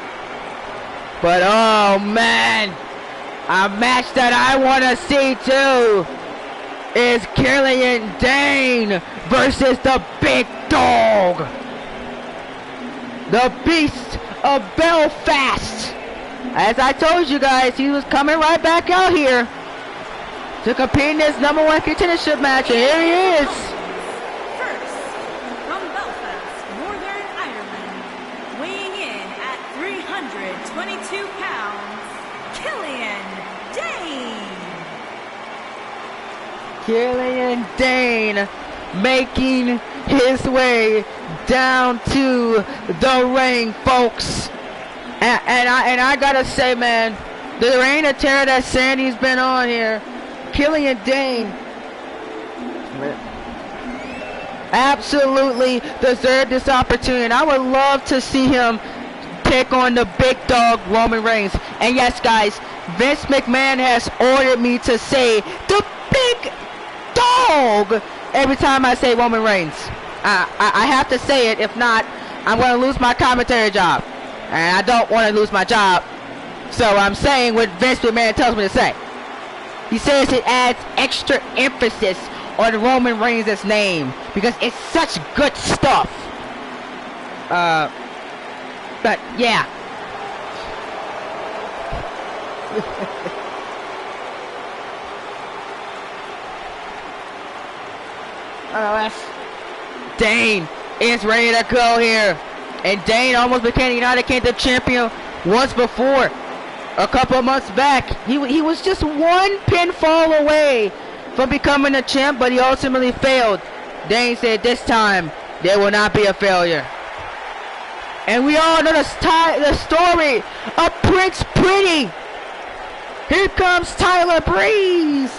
But oh man, a match that I want to see too is Killian Dane versus the Big Dog, the Beast of Belfast. As I told you guys, he was coming right back out here to compete in this #1 contendership match, and here he is. First, from Belfast, Northern Ireland, weighing in at 322 pounds, Killian Dane. Killian Dane making his way down to the ring, folks. And I gotta say, man, the reign of terror that Sandy's been on here, Killian Dane absolutely deserved this opportunity. And I would love to see him take on the Big Dog Roman Reigns. And yes, guys, Vince McMahon has ordered me to say the Big Dog every time I say Roman Reigns. I have to say it. If not, I'm going to lose my commentary job. And I don't want to lose my job. So I'm saying what Vince McMahon tells me to say. He says it adds extra emphasis on Roman Reigns' name because it's such good stuff. But yeah. Dane is ready to go here. And Dane almost became the United Kingdom champion once before. A couple of months back. He was just one pinfall away from becoming a champ, but he ultimately failed. Dane said this time there will not be a failure. And we all know the story of Prince Pretty. Here comes Tyler Breeze.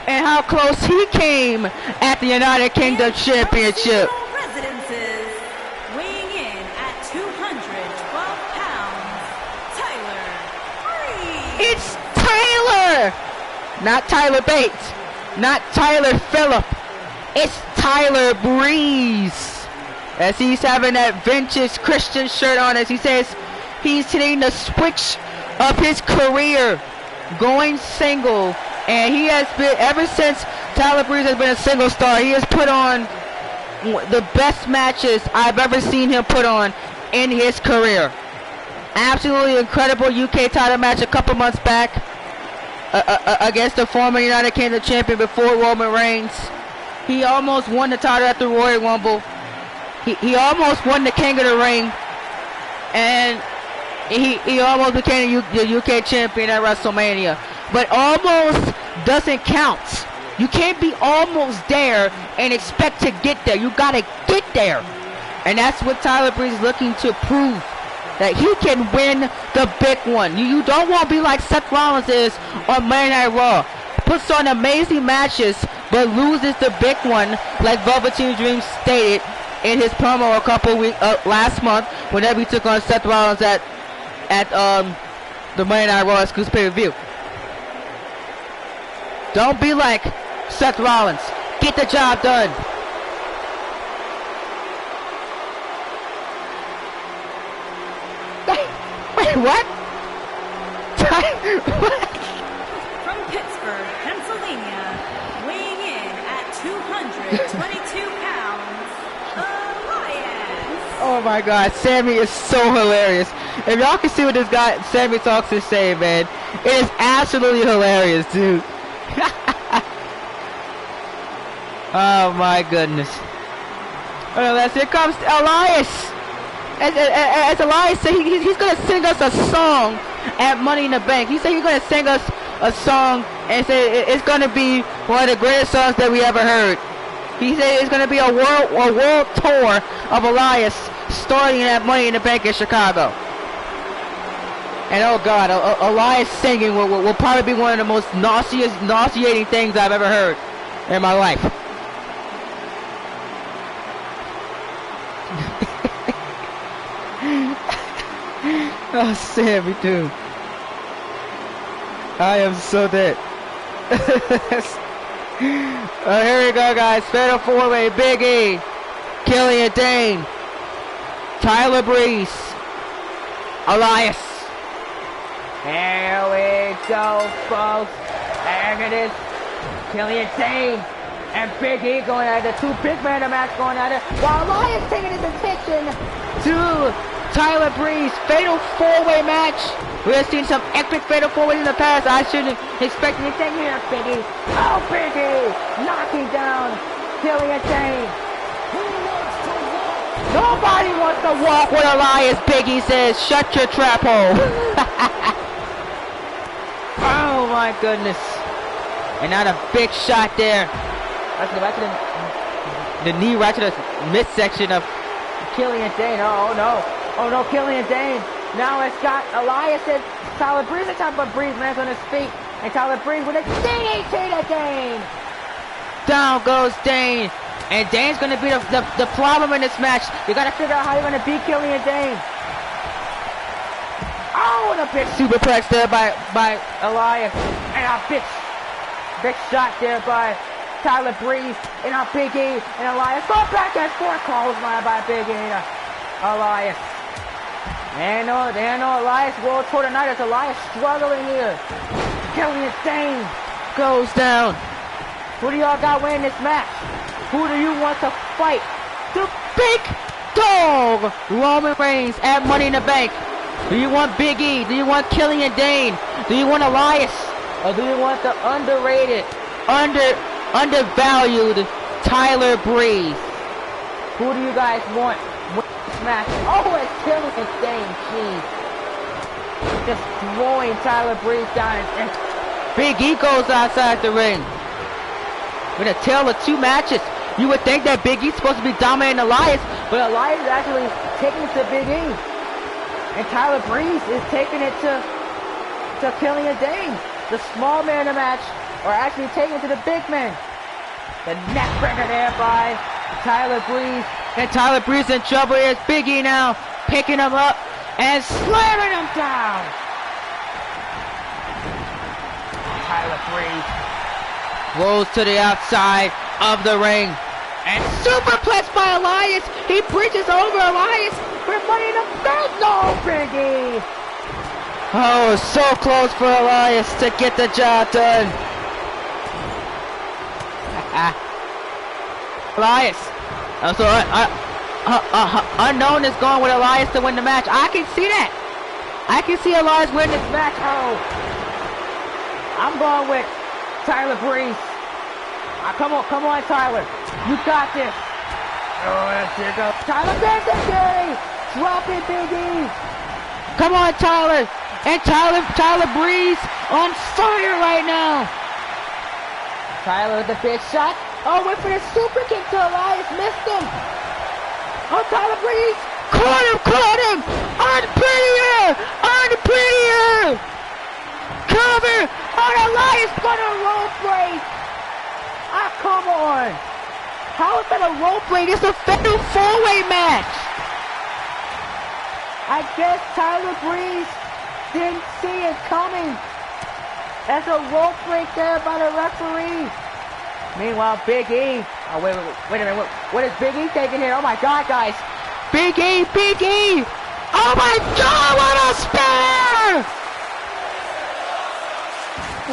And how close he came at the United Kingdom Championship. Residences, weighing in at 212 pounds, Tyler Breeze. It's Tyler! Not Tyler Bates. Not Tyler Phillip. It's Tyler Breeze. As he's having that vintage Christian shirt on, as he says he's hitting the switch of his career, going single. And he has been, ever since Tyler Breeze has been a single star, he has put on the best matches I've ever seen him put on in his career. Absolutely incredible UK title match a couple months back against the former United Kingdom champion before Roman Reigns. He almost won the title at the Royal Rumble. He almost won the King of the Ring. And he almost became the UK champion at WrestleMania. But almost doesn't count. You can't be almost there and expect to get there. You gotta get there. And that's what Tyler Breeze is looking to prove. That he can win the big one. You don't want to be like Seth Rollins is on Monday Night Raw. Puts on amazing matches, but loses the big one, like Velveteen Dream stated in his promo a couple weeks last month, whenever he took on Seth Rollins at the Monday Night Raw exclusive pay-per-view. Don't be like Seth Rollins. Get the job done. Wait, what? From Pittsburgh, Pennsylvania, weighing in at 222 pounds, Elias. Oh my God, Sammy is so hilarious. If y'all can see what this guy, Sammy Talks, is saying, man, it is absolutely hilarious, dude. Oh my goodness. Here comes Elias. As Elias said, he's going to sing us a song at Money in the Bank. He said he's going to sing us a song and say it's going to be one of the greatest songs that we ever heard. He said it's going to be a world tour of Elias starting at Money in the Bank in Chicago. And oh God, Elias singing will probably be one of the most nauseating things I've ever heard in my life. Oh, Sammy, dude. I am so dead. Here we go, guys. Fatal 4-way. Big E. Killian Dane. Tyler Breeze. Elias. Here we go, folks. There it is. Killian Dane and Big E going at it. The two big men in the match going at it. While Elias taking his attention to Tyler Breeze. Fatal 4-way match. We have seen some epic fatal 4-ways in the past. I shouldn't expect anything here, Big E. Oh, Big E knocking down Killian Dane. Nobody wants to walk with Elias, Big E says. Shut your trap hole. Oh my goodness. And now the big shot there. Right to the knee, right to the midsection of Killian Dane. Oh no. Oh no, Killian Dane. Now it's got Elias and Tyler Breeze. The top of Breeze lands on his feet. And Tyler Breeze with a DDT to Dane. Down goes Dane. And Dane's going to be the problem in this match. You got to figure out how you're going to beat Killian Dane. Oh, and a big superplex there by Elias. And a big shot there by Tyler Breeze. And a Big E and Elias. Go back and forth. Close line by Big E and Elias. And Elias World Tour tonight as Elias struggling here. Killian Dane goes down. Who do y'all got winning this match? Who do you want to fight? The big dog, Roman Reigns at Money in the Bank. Do you want Big E? Do you want Killian Dane? Do you want Elias? Or do you want the underrated, undervalued Tyler Breeze? Who do you guys want? Smash. Oh, it's Killian Dane, jeez. Just throwing Tyler Breeze down and Big E goes outside the ring. With a tale of two matches. You would think that Big E's supposed to be dominating Elias, but Elias is actually taking it to Big E. And Tyler Breeze is taking it to Killian Dane. The small man in the match are actually taking it to the big man. The neck breaker there by Tyler Breeze. And Tyler Breeze in trouble. Here's Big E now, picking him up and slamming him down. Tyler Breeze rolls to the outside of the ring. And superplex by Elias. He bridges over Elias for Money in the Bank. No, Big E. Oh, so close for Elias to get the job done. Elias. So Unknown is going with Elias to win the match. I can see that. I can see Elias win this match. Oh, I'm going with Tyler Breeze. Come on, Tyler. You got this. Oh, there you go. Tyler Breeze. Drop it, Big E. Come on, Tyler. And Tyler Breeze on fire right now. Tyler with the big shot. Oh, went for the super kick to Elias. Missed him. Oh, Tyler Breeze. Caught him. Unprettier. Cover. Oh, Elias got a rope break. Ah, come on. How is that a rope break? It's a fatal 4-way match. I guess Tyler Breeze didn't see it coming. That's a rope break there by the referee. Meanwhile, Big E. Oh, wait a minute. What is Big E taking here? Oh my God, guys. Big E. Oh my God, what a spear!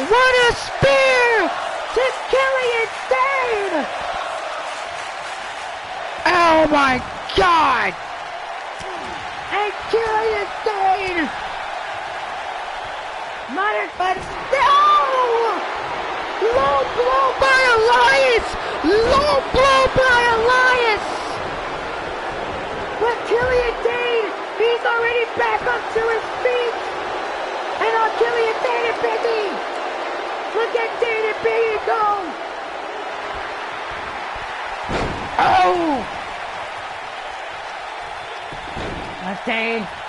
What a spear to Killian Dane! Oh my God! And Killian Dane! But no! Low blow by Elias! Low blow by Elias! But Killian Dane, he's already back up to his feet! And on Killian Dane and Big E! Look at Dane and Big E go! Oh!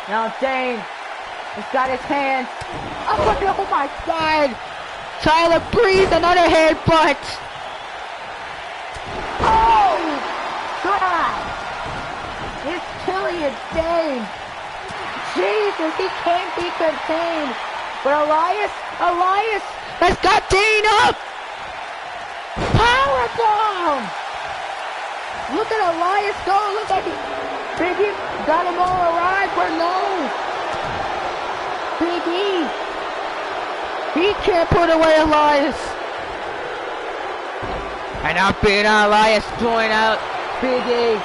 Now Dane! He's got his hands. Oh my God! Tyler Breeze, another headbutt! Oh! God! It's Killian Dane! Jesus, he can't be contained! But Elias has got Dane up! Powerbomb! Look at Elias go! Look like Big E got him all arrived, but no! Big E! He can't put away Elias! And now being Elias throwing out Big E.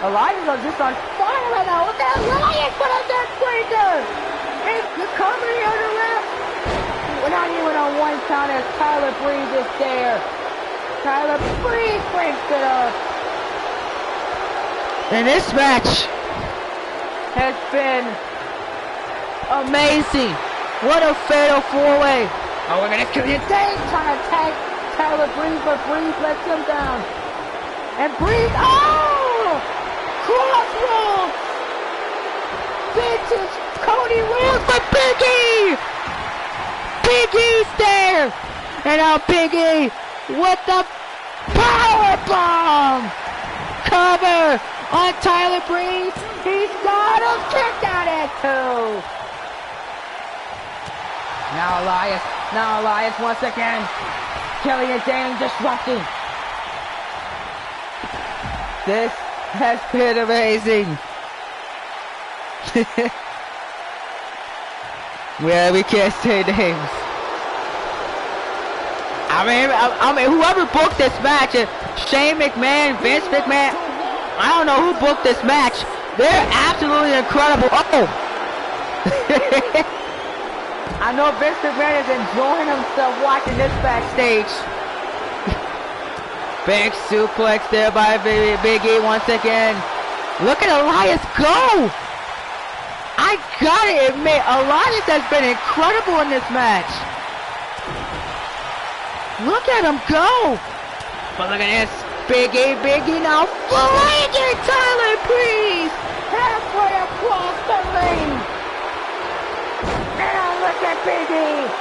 Elias is just on fire right now. Look at Elias put a neck breaker! And the company on the left. We're not even on one count as Tyler Breeze is there. Tyler Breeze breaks it up. And this match has been amazing. What a fatal four-way. Oh, we're gonna kill you. Dane trying to tag Tyler Breeze, but Breeze lets him down. And Breeze, oh! Crossroads! Vintage Cody Rhodes for Big E! Big E's there! And now Big E with the power bomb! Cover on Tyler Breeze. He's got him kicked out at two. Now Elias once again. Killian Dane disrupting. This has been amazing. Yeah, we can't say names. I mean, whoever booked this match, Shane McMahon, Vince McMahon, I don't know who booked this match. They're absolutely incredible. Oh! I know Vince McMahon is enjoying himself watching this backstage. Big suplex there by Big E once again. Look at Elias go! I gotta admit, Elias has been incredible in this match. Look at him go! But look at this. Big E now flinging Tyler Breeze halfway across the ring. Now look at Big E.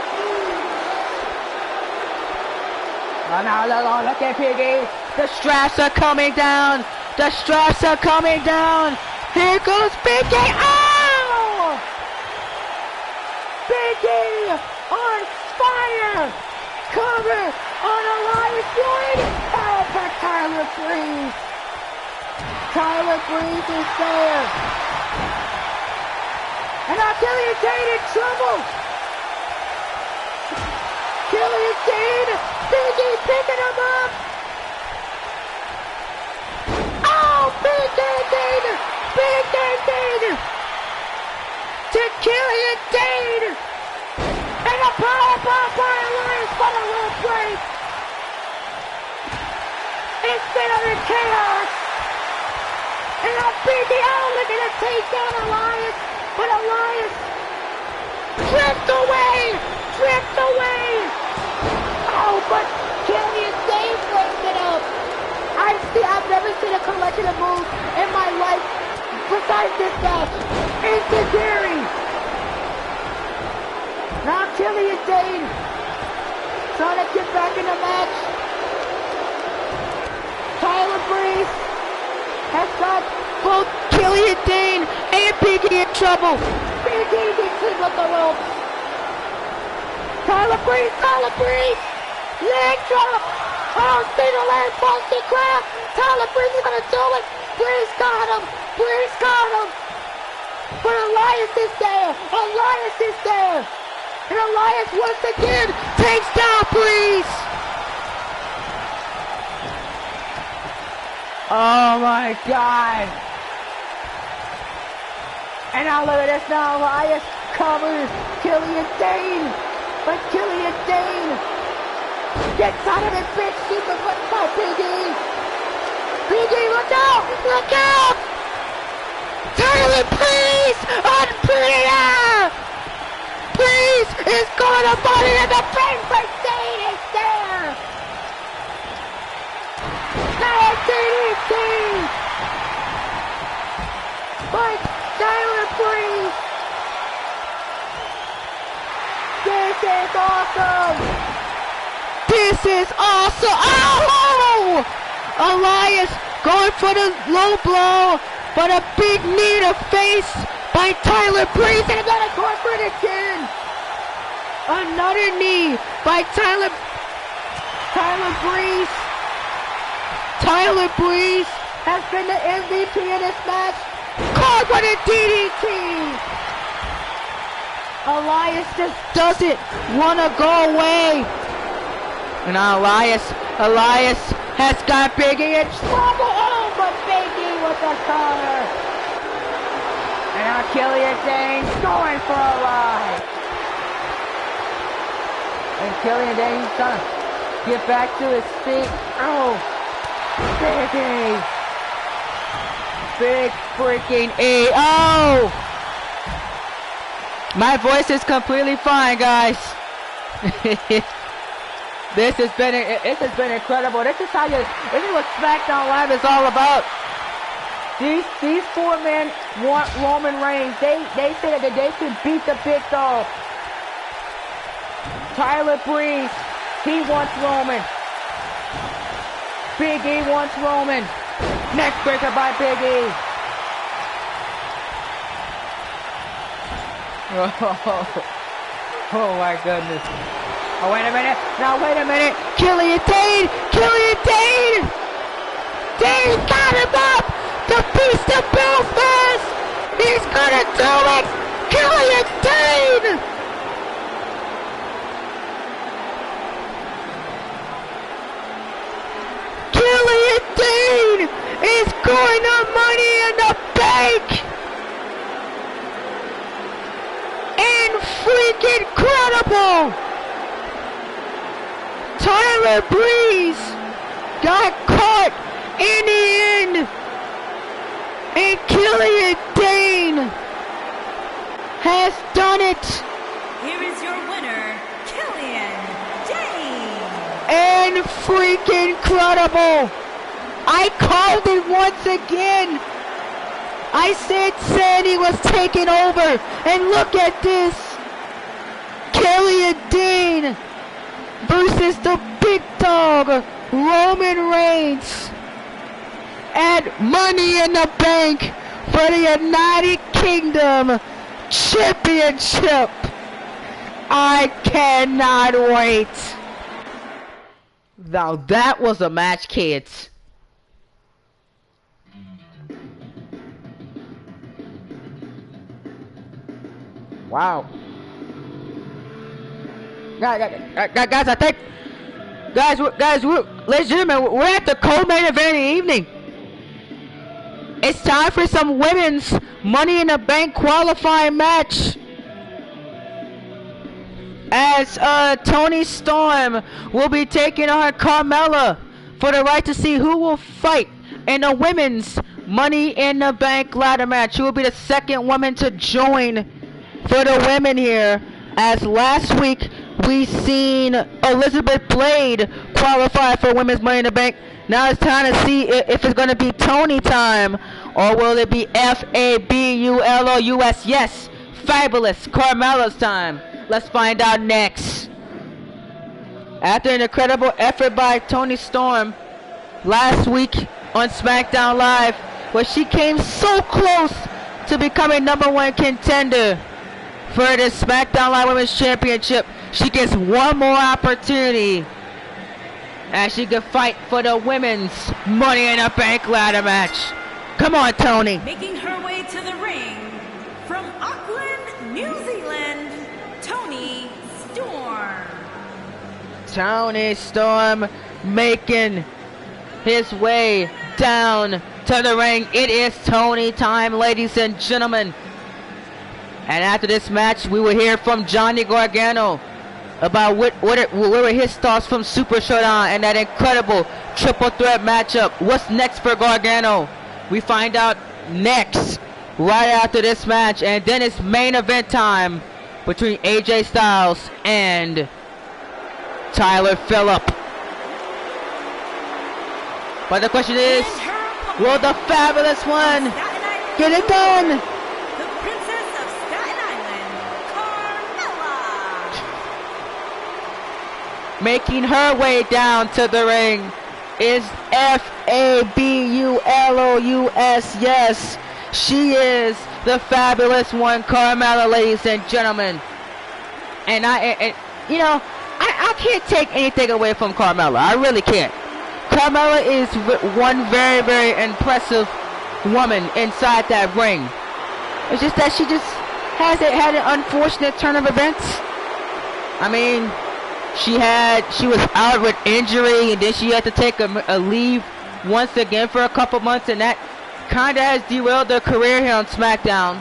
Oh, now look at Big E. The straps are coming down. The straps are coming down. Here goes Big E. Oh! Big E on fire. Cover on Elias Wade. Oh, for Tyler Breeze. Tyler Breeze is there. And now Killian Dane in trouble. Killian Dane, Big E picking him up. Oh, Big Dane to Killian Dane. And a powerbomb by Elias for the rope break. It's been under chaos. And now Big E, oh, look at him take down Elias. But Elias drift away. Oh, but Killian Dane breaks it up. I've never seen a collection of moves in my life besides this match. Into Gary. Now Killian Dane trying to get back in the match. Tyler Breeze has got both Killian Dane and Big E in trouble. Big E gets hit with the rope. Tyler Breeze. Leg drop. Oh, Cedar Lane, Boston Crab. Tyler Breeze is gonna do it. Breeze got him. But Elias is there. And Elias once again takes down Breeze. Oh my God. And now look at this now. Elias covers Killian Dane. But Killian Dane gets out of his big super by Big E. Big E, look out! Tyler Breeze on Priya! Breeze is going to money in the bank, but Dane is there! Now DDT! But Tyler Breeze! This is awesome! Oh! Elias going for the low blow, but a big knee to face by Tyler Breeze, and another corporate again. Another knee by Tyler Breeze. Tyler Breeze has been the MVP in this match. Caught with a DDT. Elias just doesn't want to go away. And now Elias has got Big E in trouble. Oh, but Big E with the counter. And now Killian Dane's going for a ride. And Killian Dane's gonna get back to his feet. Oh, Big E. Big freaking E. Oh! My voice is completely fine, guys. This has been incredible. This is what Smackdown Live is all about. These four men want Roman Reigns. They say that they can beat the big dog. Tyler Breeze, he wants Roman. Big E wants Roman. Neck breaker by Big E. Oh my goodness. Oh, wait a minute. Now, wait a minute. Killian Dane. Dane got him up. The Beast of Belfast. He's going to do it. Killian Dane. Killian Dane is going to Money in the Bank. Freaking incredible! Tyler Breeze got caught in the end, and Killian Dane has done it. Here is your winner, Killian Dane. And freaking incredible! I called it once again. I said Sandy was taking over, and look at this. Killian Dane versus the big dog, Roman Reigns, at Money in the Bank for the United Kingdom Championship. I cannot wait. Now that was a match, kids. Wow. Guys, I think, ladies and gentlemen, we're at the co-main event of the evening. It's time for some women's Money in the Bank qualifying match. As Toni Storm will be taking on Carmella for the right to see who will fight in the women's Money in the Bank ladder match. She will be the second woman to join for the women here. As last week we seen Elizabeth Blade qualify for women's Money in the Bank. Now it's time to see if it's going to be Toni time, or will it be Fabulous? Yes, Fabulous Carmella's time. Let's find out next. After an incredible effort by Toni Storm last week on Smackdown Live, where she came so close to becoming #1 contender for the SmackDown Live Women's Championship. She gets one more opportunity as she can fight for the Women's Money in the Bank ladder match. Come on, Toni. Making her way to the ring from Auckland, New Zealand, Toni Storm. Toni Storm making his way down to the ring. It is Toni time, ladies and gentlemen. And after this match, we will hear from Johnny Gargano about what were his thoughts from Super Showdown and that incredible triple threat matchup. What's next for Gargano? We find out next, right after this match. And then it's main event time between AJ Styles and Tyler Phillip. But the question is, will the Fabulous One get it done? The Princess of Staten Island, Carmella. Making her way down to the ring is Fabulous. Yes, she is the Fabulous One, Carmella, ladies and gentlemen. And I can't take anything away from Carmella. I really can't. Carmella is one very, very impressive woman inside that ring. It's just that she just had an unfortunate turn of events. I mean, she was out with injury, and then she had to take a leave once again for a couple months, and that kind of has derailed her career here on SmackDown.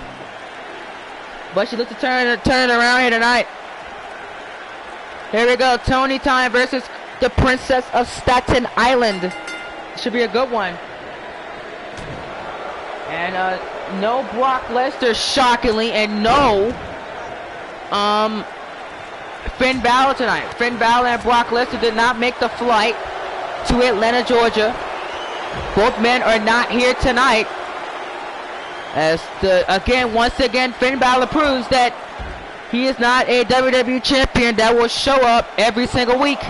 But she looks to turn it around here tonight. Here we go, Toni time versus the Princess of Staten Island. Should be a good one. And no Brock Lesnar, shockingly, and no Finn Balor tonight. Finn Balor and Brock Lesnar did not make the flight to Atlanta, Georgia. Both men are not here tonight. As once again, Finn Balor proves that he is not a WWE champion that will show up every single week.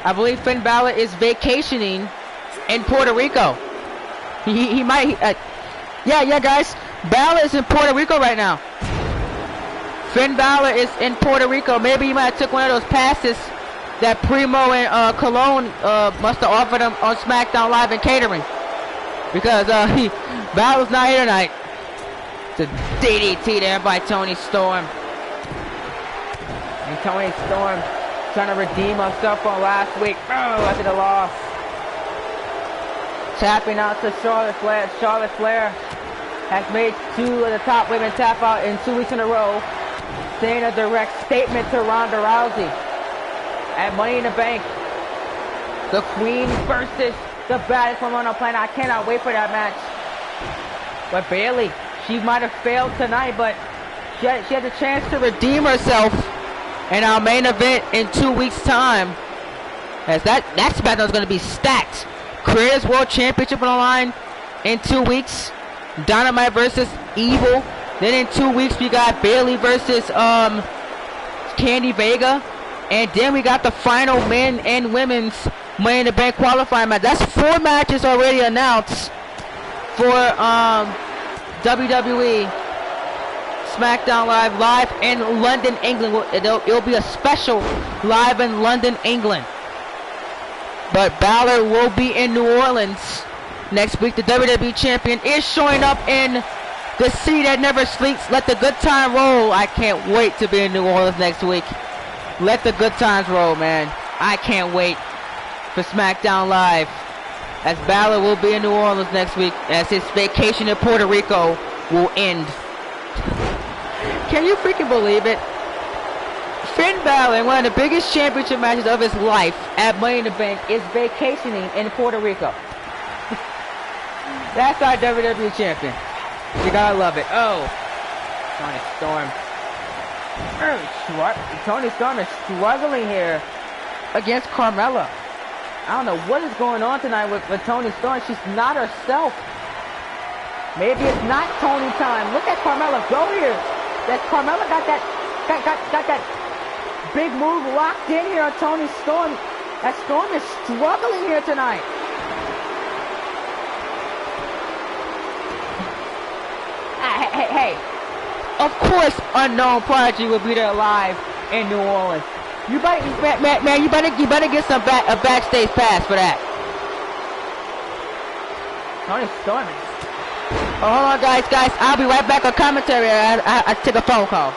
I believe Finn Balor is vacationing in Puerto Rico. He might. Yeah, guys. Balor is in Puerto Rico right now. Finn Balor is in Puerto Rico. Maybe he might have took one of those passes that Primo and Cologne must have offered him on SmackDown Live and catering. Because Balor's not here tonight. It's a DDT there by Toni Storm. And Toni Storm trying to redeem herself from last week. After the loss. Tapping out to Charlotte Flair. Charlotte Flair has made 2 of the top women tap out in 2 weeks in a row, saying a direct statement to Ronda Rousey at Money in the Bank. The Queen versus the baddest woman on the planet. I cannot wait for that match. But Bayley, she might have failed tonight, but she had the chance to redeem herself in our main event in 2 weeks' time. As that SmackDown is going to be stacked. Creators World Championship on the line in 2 weeks. Dynamite versus Evil. Then in 2 weeks we got Bayley versus Candy Vega. And then we got the final men and women's Money in the Bank qualifying match. That's 4 matches already announced for WWE SmackDown Live in London, England. It'll be a special live in London, England. But Balor will be in New Orleans next week. The WWE Champion is showing up in the city that never sleeps. Let the good time roll. I can't wait to be in New Orleans next week. Let the good times roll, man. I can't wait for SmackDown Live, as Balor will be in New Orleans next week, as his vacation in Puerto Rico will end. Can you freaking believe it? Finn Balor, in one of the biggest championship matches of his life at Money in the Bank, is vacationing in Puerto Rico. That's our WWE champion. You gotta love it. Oh, Toni Storm. Toni Storm is struggling here against Carmella. I don't know what is going on tonight with Toni Storm. She's not herself. Maybe it's not Toni time. Look at Carmella go here. That Carmella got that big move locked in here on Toni Storm. That Storm is struggling here tonight. Hey. of course, Unknown Prodigy will be there live in New Orleans. You better, man, you better get some a backstage pass for that. Tony Storm. Oh, hold on, guys, I'll be right back on commentary. I take a phone call.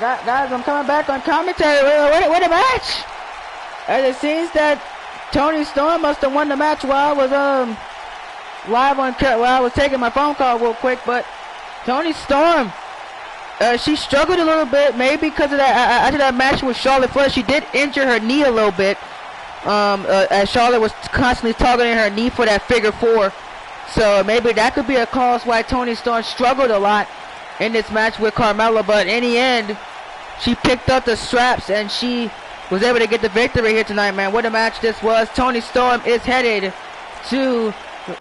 Guys, I'm coming back on commentary. What a match! As it seems that Toni Storm must have won the match while I was live on while I was taking my phone call real quick. But Toni Storm, she struggled a little bit, maybe because of that. After that match with Charlotte Flair, she did injure her knee a little bit. As Charlotte was constantly targeting her knee for that figure four, so maybe that could be a cause why Toni Storm struggled a lot in this match with Carmella. But in the end, she picked up the straps and she was able to get the victory here tonight, man. What a match this was. Toni Storm is headed to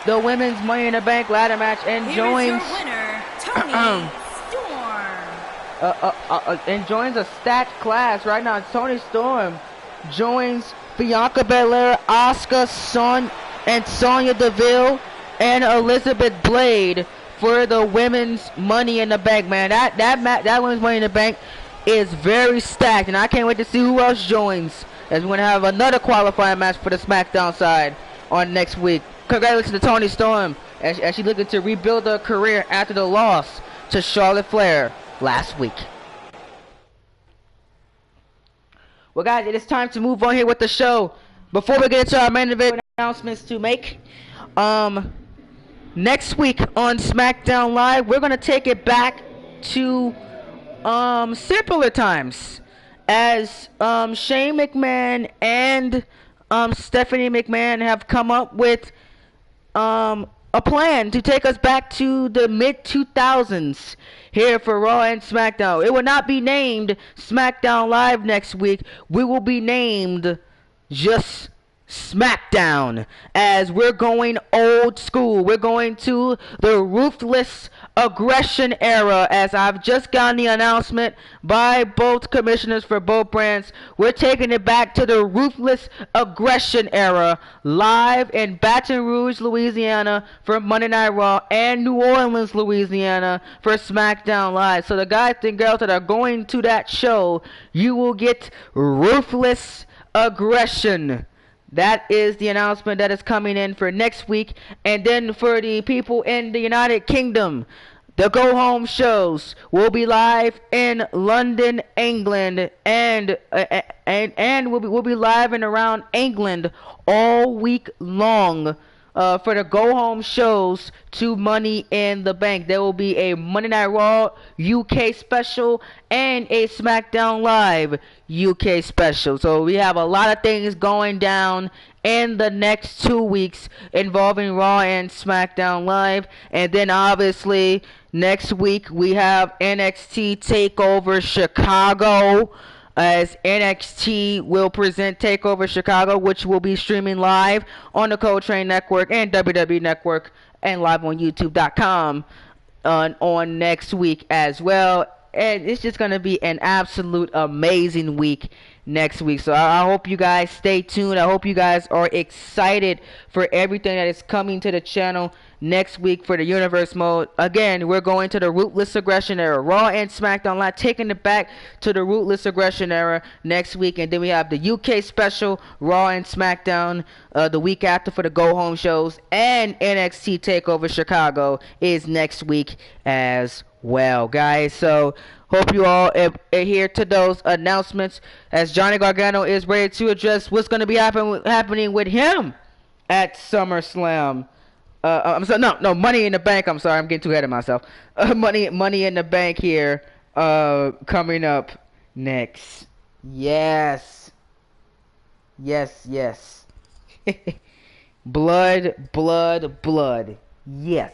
the Women's Money in the Bank ladder match and joins your winner, Toni Storm. And joins a stacked class right now. Toni Storm joins Bianca Belair, Asuka, and Sonya Deville, and Elizabeth Blade for the Women's Money in the Bank, man. That Women's Money in the Bank is very stacked, and I can't wait to see who else joins, as we're going to have another qualifying match for the SmackDown side on next week. Congratulations to Toni Storm as she looking to rebuild her career after the loss to Charlotte Flair last week. Well, guys, it is time to move on here with the show. Before we get into our main event announcements to make, next week on Smackdown Live, we're going to take it back to simpler times, as Shane McMahon and Stephanie McMahon have come up with a plan to take us back to the mid-2000s here for Raw and SmackDown. It will not be named Smackdown Live next week. We will be named just Smackdown, as we're going old school. We're going to the ruthless aggression era, as I've just gotten the announcement by both commissioners for both brands. We're taking it back to the ruthless aggression era, live in Baton Rouge, Louisiana for Monday Night Raw, and New Orleans, Louisiana for SmackDown Live. So the guys and girls that are going to that show, you will get ruthless aggression. That is the announcement that is coming in for next week. And then for the people in the United Kingdom, the go home shows will be live in London, England, and we'll be live and around England all week long. For the go-home shows to Money in the Bank. There will be a Monday Night Raw UK special and a SmackDown Live UK special. So we have a lot of things going down in the next 2 weeks involving Raw and SmackDown Live. And then obviously Next week we have NXT TakeOver Chicago, as NXT will present TakeOver Chicago, which will be streaming live on the Coltrane Network and WWE Network and live on YouTube.com on next week as well. And it's just going to be an absolute amazing week next week. So I hope you guys stay tuned. I hope you guys are excited for everything that is coming to the channel next week for the Universe mode. Again, we're going to the Ruthless Aggression era. Raw and SmackDown Live, taking it back to the Ruthless Aggression era next week. And then we have the UK special, Raw and SmackDown, the week after for the Go Home shows. And NXT TakeOver Chicago is next week as well, guys. So hope you all adhere to those announcements, as Johnny Gargano is ready to address what's going to be happening with him at SummerSlam. I'm sorry, no, Money in the Bank. I'm sorry, I'm getting too ahead of myself. Money in the Bank here, coming up next. Yes. blood. Yes.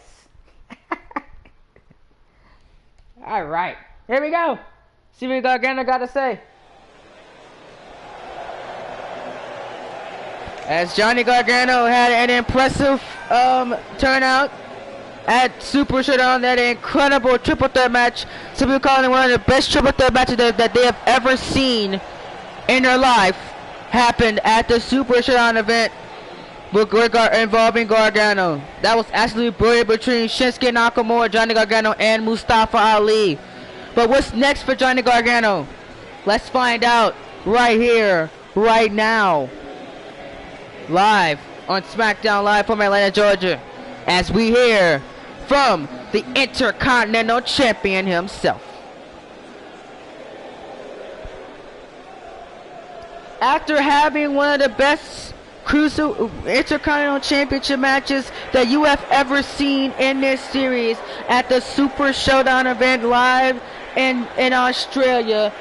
All right, here we go. See what Gargano got to say. As Johnny Gargano had an impressive turnout at Super Showdown, that incredible triple threat match. Some people calling it one of the best triple threat matches that they have ever seen in their life, happened at the Super Showdown event involving Gargano. That was absolutely brilliant between Shinsuke Nakamura, Johnny Gargano, and Mustafa Ali. But what's next for Johnny Gargano? Let's find out right here, right now. Live on Smackdown Live from Atlanta, Georgia, as we hear from the Intercontinental Champion himself. After having one of the best Intercontinental Championship matches that you have ever seen in this series at the Super Showdown event live in Australia,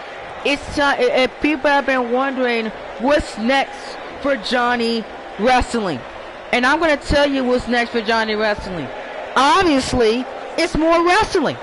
it's time. People have been wondering what's next for Johnny Wrestling, and I'm going to tell you what's next for Johnny Wrestling. Obviously, it's more wrestling.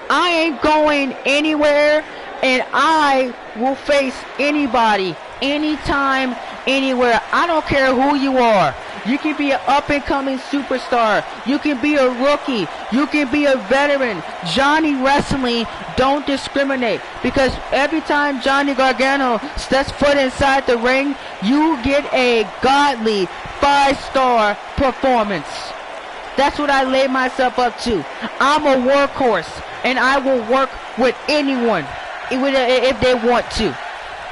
I ain't going anywhere, and I will face anybody, anytime, anywhere. I don't care who you are. You can be an up-and-coming superstar. You can be a rookie. You can be a veteran. Johnny Wrestling don't discriminate, because every time Johnny Gargano steps foot inside the ring, you get a godly 5-star performance. That's what I lay myself up to. I'm a workhorse, and I will work with anyone if they want to.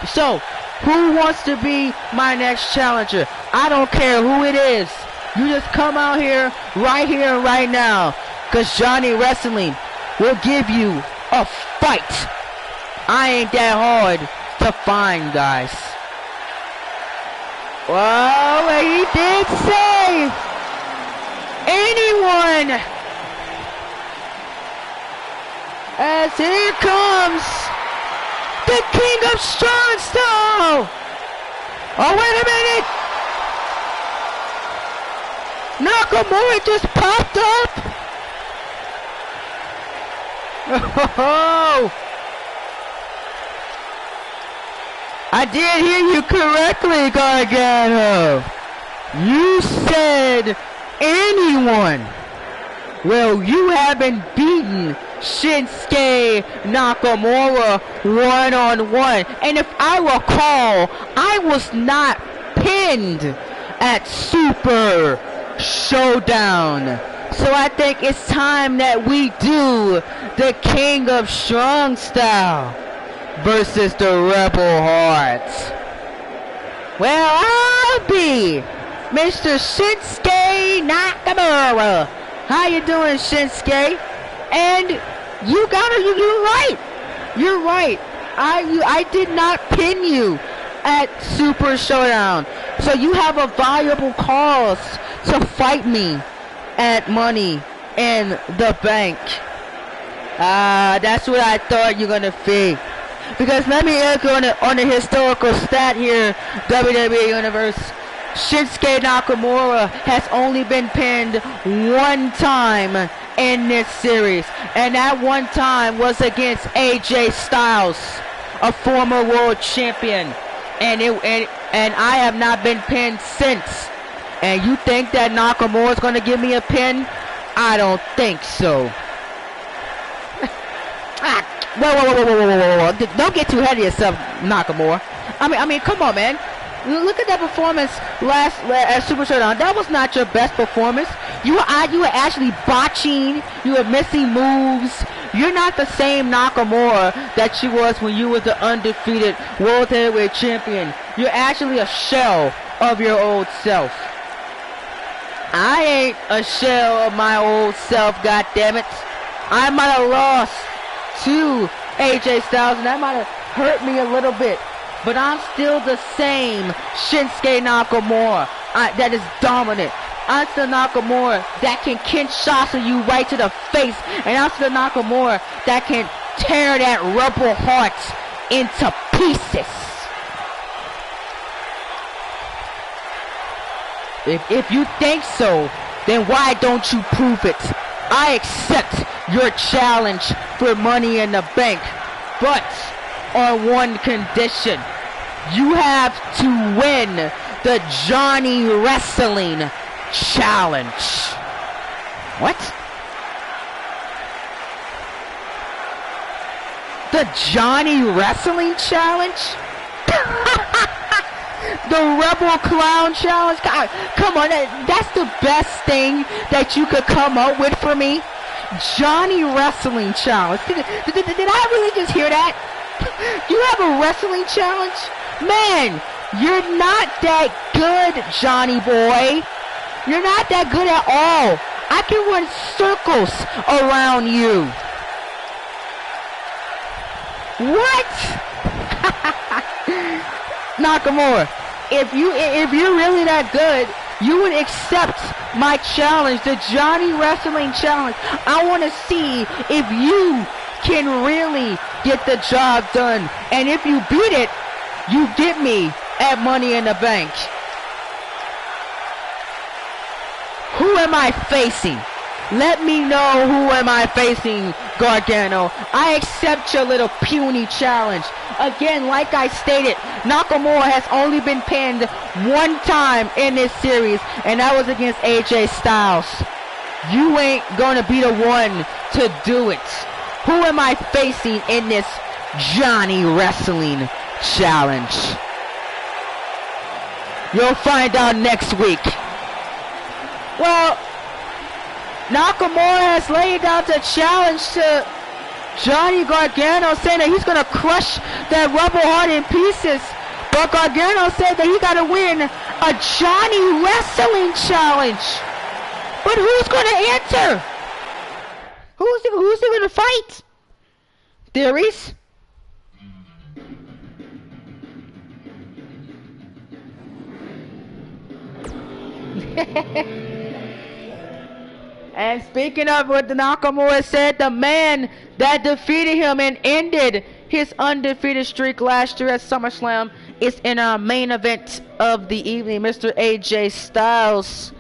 So, who wants to be my next challenger? I don't care who it is. You just come out here, right now. Because Johnny Wrestling will give you a fight. I ain't that hard to find, guys. Well, he did say anyone. As here comes the King of Strong Style. Oh, wait a minute. Nakamura just popped up. Oh, I did hear you correctly, Gargano. You said anyone. Well, you haven't beaten Shinsuke Nakamura one-on-one. And if I recall, I was not pinned at Super Showdown. So I think it's time that we do the King of Strong Style versus the Rebel Heart. Well, I'll be Mr. Shinsuke Nakamura. How you doing, Shinsuke? And you're right. You're right. I did not pin you at Super Showdown. So you have a valuable cause to fight me at Money in the Bank. That's what I thought you're gonna think. Because let me echo on the historical stat here, WWE Universe. Shinsuke Nakamura has only been pinned one time in this series, and that one time was against AJ Styles, a former world champion, and I have not been pinned since. And you think that Nakamura is going to give me a pin? I don't think so. Whoa. Don't get too ahead of yourself, Nakamura. I mean, come on, man. Look at that performance at Super Showdown. That was not your best performance. You were actually botching. You were missing moves. You're not the same Nakamura that you was when you were the undefeated World Heavyweight Champion. You're actually a shell of your old self. I ain't a shell of my old self, goddammit. I might have lost to AJ Styles, and that might have hurt me a little bit. But I'm still the same Shinsuke Nakamura that is dominant. I'm still Nakamura that can Kinshasa you right to the face. And I'm still Nakamura that can tear that rebel heart into pieces. If you think so, then why don't you prove it? I accept your challenge for Money in the Bank, but on one condition. You have to win the Johnny Wrestling Challenge. What? The Johnny Wrestling Challenge? The Rebel Clown Challenge? God, come on, that's the best thing that you could come up with for me? Johnny Wrestling Challenge. Did I really just hear that? You have a wrestling challenge? Man, you're not that good, Johnny boy. You're not that good at all. I can run circles around you. What? Nakamura, if you're really that good, you would accept my challenge, the Johnny Wrestling Challenge. I want to see if you can really get the job done. And if you beat it, you get me at Money in the Bank. Who am I facing? Let me know who am I facing, Gargano. I accept your little puny challenge. Again, like I stated, Nakamura has only been pinned one time in this series, and that was against AJ Styles. You ain't gonna be the one to do it. Who am I facing in this Johnny Wrestling Challenge? You'll find out next week. Well, Nakamura has laid out the challenge to Johnny Gargano, saying that he's going to crush that Rebel Heart in pieces. But Gargano said that he got to win a Johnny Wrestling Challenge. But who's going to answer? Who's he going to fight? Theories? And speaking of what the Nakamura said, the man that defeated him and ended his undefeated streak last year at SummerSlam is in our main event of the evening, Mr. AJ Styles,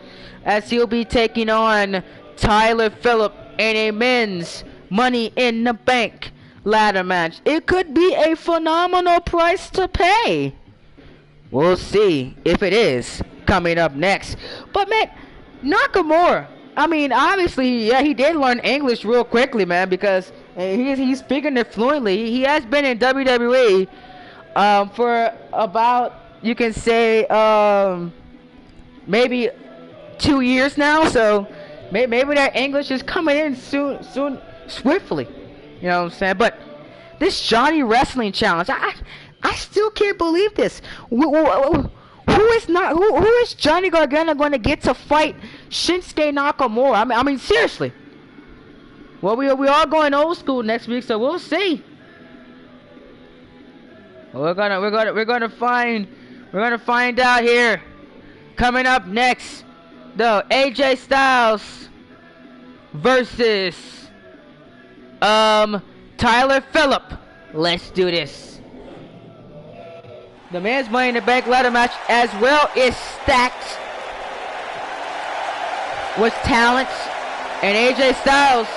as he'll be taking on Tyler Phillip in a men's Money in the Bank ladder match. It could be a phenomenal price to pay. We'll see if it is coming up next. But man, Nakamura, I mean, obviously, yeah, he did learn English real quickly, man, because he's speaking it fluently. He has been in WWE for about, you can say, maybe 2 years now. So maybe that English is coming in soon, swiftly. You know what I'm saying? But this Johnny Wrestling Challenge, I still can't believe this. Who is Johnny Gargano going to get to fight Shinsuke Nakamura? I mean, seriously. Well, we are going old school next week, so we'll see. We're gonna find out here. Coming up next, though, AJ Styles versus Tyler Phillip. Let's do this. The men's Money in the Bank ladder match as well is stacked with talent And AJ Styles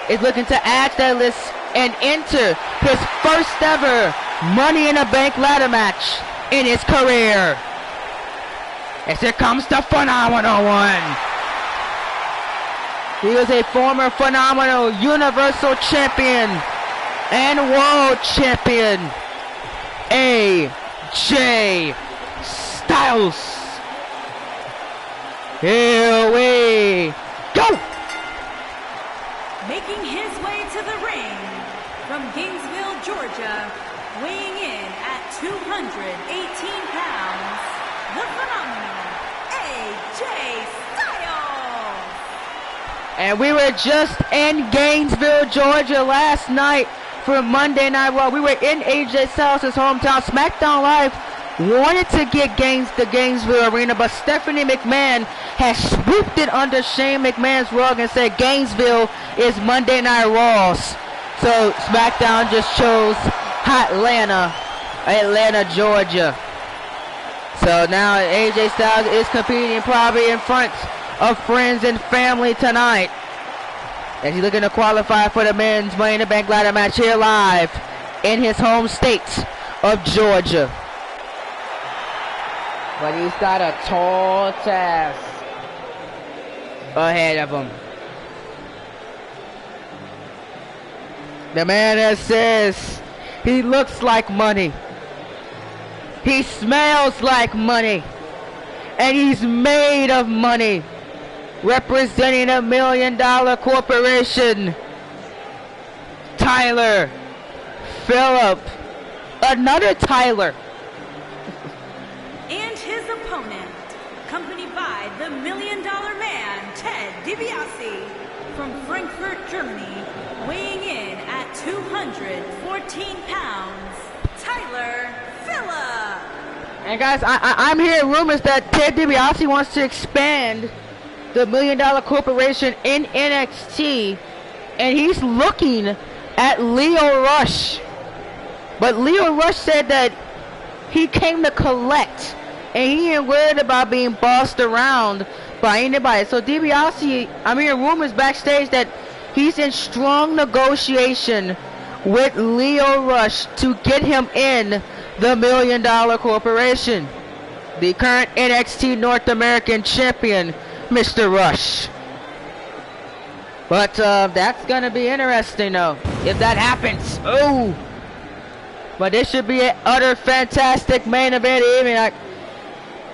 is looking to add to that list and enter his first ever Money in the Bank ladder match in his career. As here comes the Phenomenal One. He was a former Phenomenal Universal Champion and World Champion, AJ Styles. Here we go. Making his way to the ring from Gainesville, Georgia, weighing in at 218 pounds, the Phenomenal AJ Styles. And we were just in Gainesville, Georgia last night for Monday Night Raw. We were in AJ Styles' hometown. Smackdown Live wanted to get the Gainesville arena, but Stephanie McMahon has swooped it under Shane McMahon's rug and said Gainesville is Monday Night Raws. So SmackDown just chose Atlanta, Georgia. So now AJ Styles is competing probably in front of friends and family tonight, as he's looking to qualify for the men's Money in the Bank ladder match here live in his home state of Georgia. But he's got a tall task ahead of him. The man that says he looks like money, he smells like money, and he's made of money, representing $1 million corporation, Tyler Phillip. Another Tyler. And his opponent, accompanied by the $1 Million Man, Ted DiBiase, from Frankfurt, Germany, weighing in at 214 pounds, Tyler Phillip. And guys, I'm hearing rumors that Ted DiBiase wants to expand the $1 Million Corporation in NXT, and he's looking at Lio Rush. But Lio Rush said that he came to collect, and he ain't worried about being bossed around by anybody. So DiBiase, I'm hearing rumors backstage that he's in strong negotiation with Lio Rush to get him in the $1 Million Corporation. The current NXT North American champion, Mr. Rush. But that's gonna be interesting though, if that happens. Oh, but this should be an utter fantastic main event evening.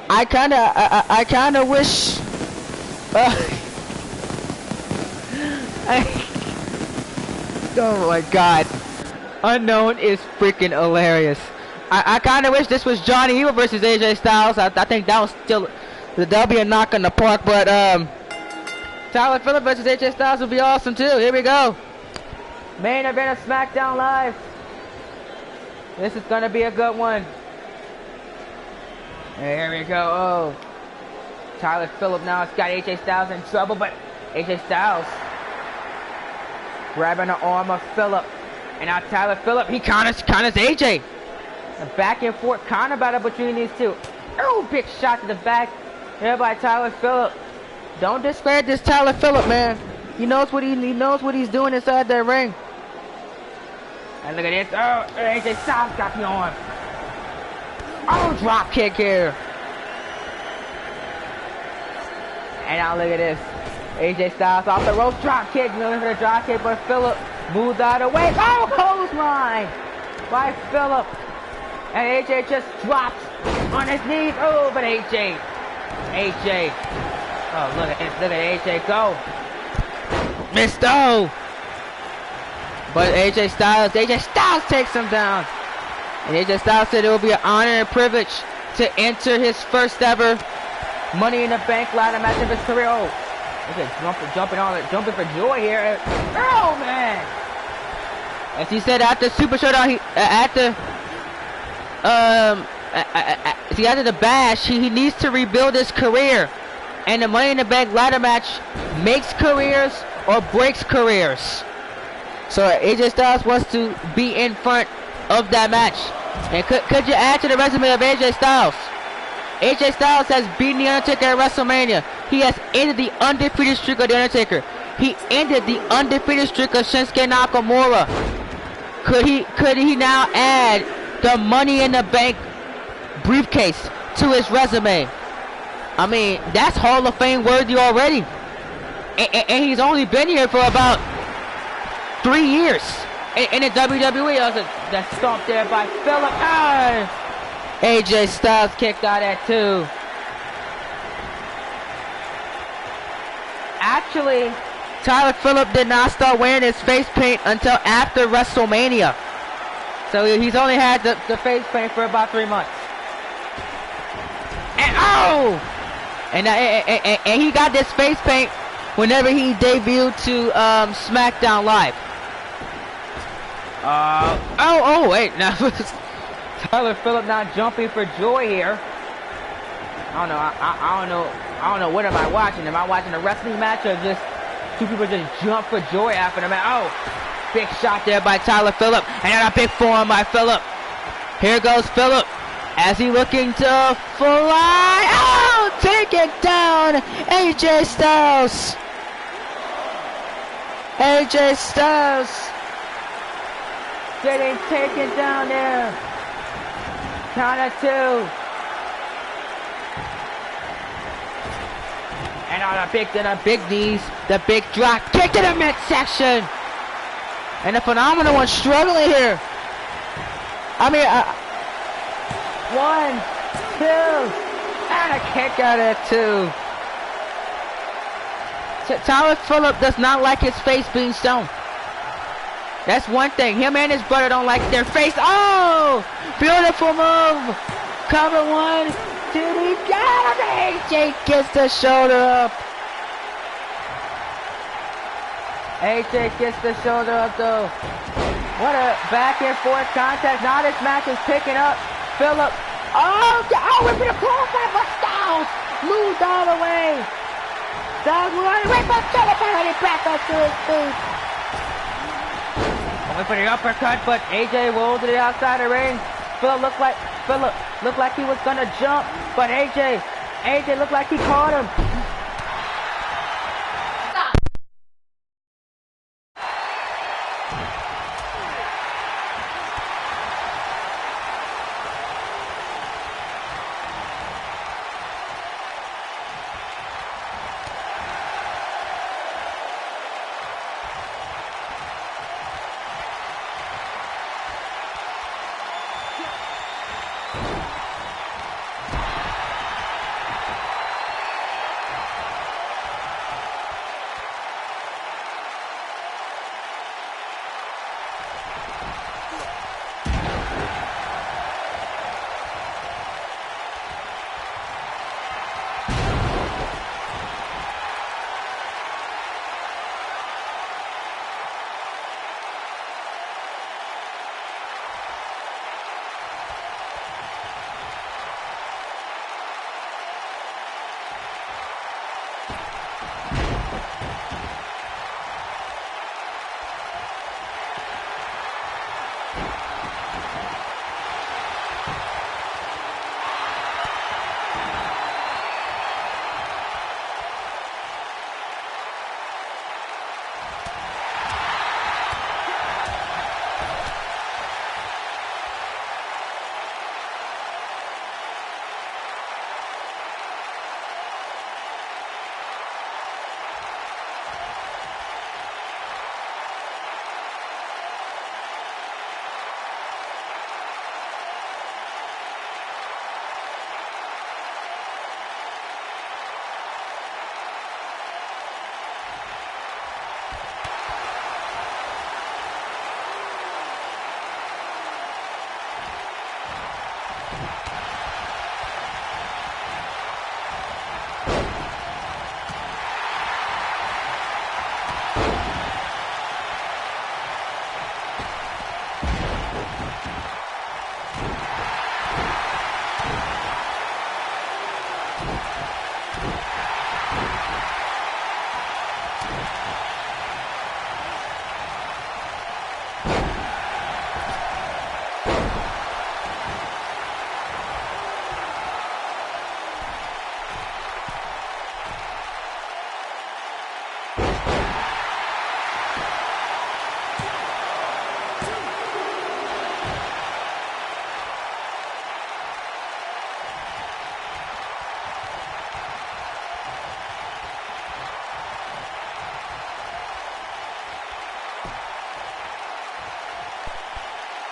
I kind of wish. Oh my God, Unknown is freaking hilarious. I kind of wish this was Johnny Evil versus AJ Styles. I think that was still that'll be a knock on the park. But Tyler Phillip versus AJ Styles would be awesome too. Here we go. Main event of SmackDown Live. This is gonna be a good one. Here we go. Oh, Tyler Phillip now has got AJ Styles in trouble, but AJ Styles grabbing the arm of Phillip, and now Tyler Phillip, he counters AJ. A back and forth counter battle between these two. Oh, big shot to the back here by Tyler Phillip. Don't discredit this Tyler Phillip, man. He knows what he's doing inside that ring. And look at this. Oh, AJ Styles got the arm. Oh, drop kick here. And now look at this. AJ Styles off the rope, drop kick. Looking for the drop kick, but Phillip moves out of the way. Oh, clothesline by Phillip. And AJ just drops on his knees. Oh, but AJ. Oh, look at AJ go. Missed. Oh. But AJ Styles takes him down. And AJ Styles said it will be an honor and privilege to enter his first ever Money in the Bank ladder match of his career. Oh, AJ jumping for joy here. Oh man! As he said after Super Showdown, after the bash, he needs to rebuild his career. And the Money in the Bank ladder match makes careers or breaks careers. So AJ Styles wants to be in front of that match. And could you add to the resume of AJ Styles? AJ Styles has beaten The Undertaker at WrestleMania. He has ended the undefeated streak of The Undertaker. He ended the undefeated streak of Shinsuke Nakamura. Could he now add the Money in the Bank briefcase to his resume? I mean, that's Hall of Fame worthy already. And he's only been here for about 3 years in the WWE. That stomp there by Phillip. AJ Styles kicked out at 2. Actually, Tyler Phillip did not start wearing his face paint until after WrestleMania. So he's only had the face paint for about 3 months. And he got this face paint whenever he debuted to Smackdown Live. Wait, now Tyler Phillip not jumping for joy here. I don't know. What am I watching? Am I watching a wrestling match or just two people just jump for joy after the match? Big shot there by Tyler Phillip, and then a big forearm by Phillip. Here goes Phillip as he looking to fly. Take it down, AJ Styles. AJ Styles getting taken down there. Count of 2. And on the big knees, the big drop kick to the midsection. And the Phenomenal one struggling here. I mean, 1, 2, and a kick out of 2. Tyler Phillip does not like his face being shown. That's one thing. Him and his brother don't like their face. Beautiful move. Cover 1, 2, he got him. AJ gets the shoulder up. AJ gets the shoulder up though. What a back and forth contest. Now this match is picking up. Phillip. We're gonna close that, but Styles moved all the way. Styles running right by Phillip, already back up to his feet. Went for the uppercut, but AJ rolled to the outside of the ring. Phillip looked like he was gonna jump, but AJ looked like he caught him.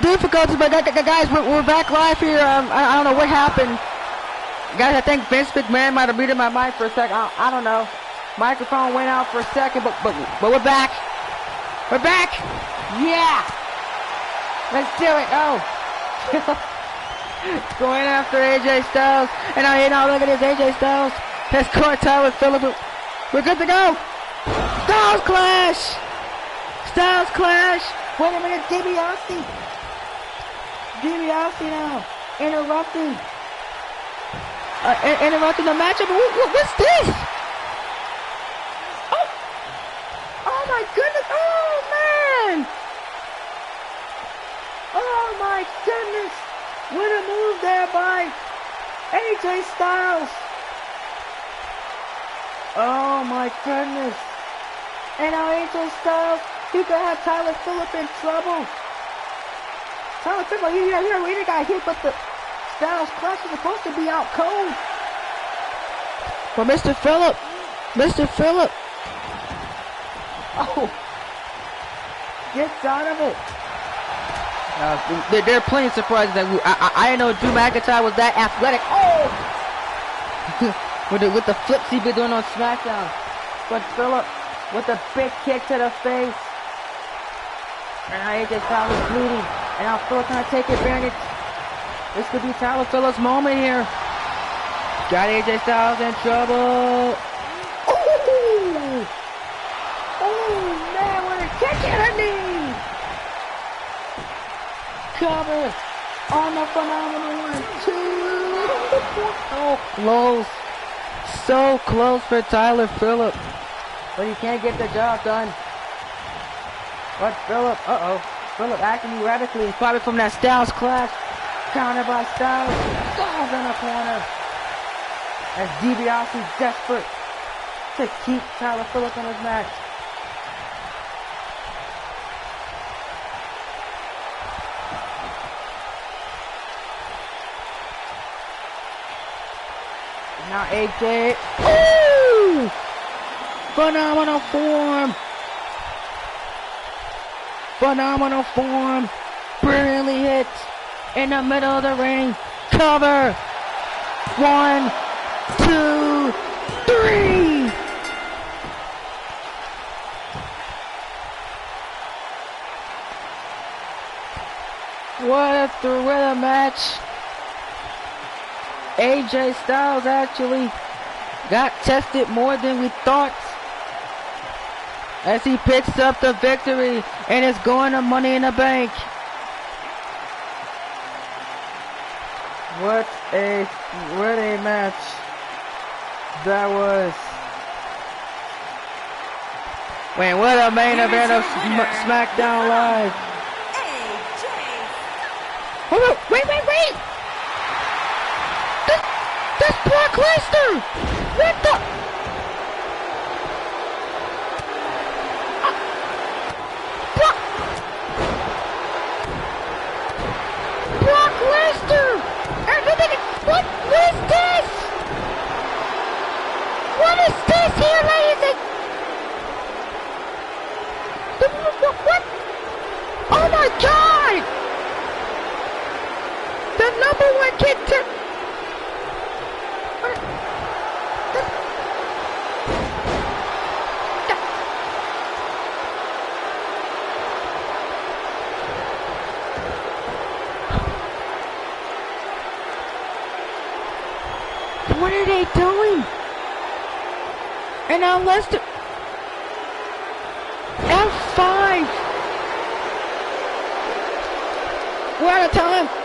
difficulties, but guys, we're back live here. I don't know what happened. Guys, I think Vince McMahon might have muted my mic for a second. I don't know. Microphone went out for a second, but we're back. We're back. Yeah. Let's do it. Oh. Going after AJ Styles. And now look at this AJ Styles. Has caught Tyler Phillips. We're good to go. Styles Clash. Styles Clash. Wait a minute. DiBiase. DiBiase now. Interrupting. Interrupting the matchup. What's this? Oh my goodness. Oh man. Oh my goodness. What a move there by AJ Styles. Oh my goodness. And now AJ Styles, he could have Tyler Phillips in trouble. Tyler Phillips, he really got hit, but the Styles Clash is supposed to be out cold. But Mr. Phillip. Oh. Gets out of it. There are plenty of surprises that I didn't know Drew McIntyre was that athletic. Oh! with the flips he been doing on Smackdown. But Phillip with a big kick to the face. And now AJ Styles is bleeding. And now Phillip trying to take advantage. This could be Tyler Phillips' moment here. Got AJ Styles in trouble. Oh! Oh man, what a kick in her knee! Cover on the phenomenal 1, 2. So close. So close for Tyler Phillips. But he can't get the job done. But Philip, Philip acting erratically, probably from that Styles Clash. Counter by Styles. Styles in the corner. As DiBiase desperate to keep Tyler Phillips in his match. Now AJ, ooh! Phenomenal form! Phenomenal form! Brilliantly hit in the middle of the ring. Cover! 1, 2, 3! What a thriller match! AJ Styles actually got tested more than we thought as he picks up the victory and is going to Money in the Bank. What a match that was. Man, what a main event of Smackdown Live. Hold on, wait! That's Brock Lesnar! What the? Brock Lesnar! What is this? What is this here, ladies? What? Oh my God! The #1 kid What are they doing? And now Lester F5. We gotta tell him.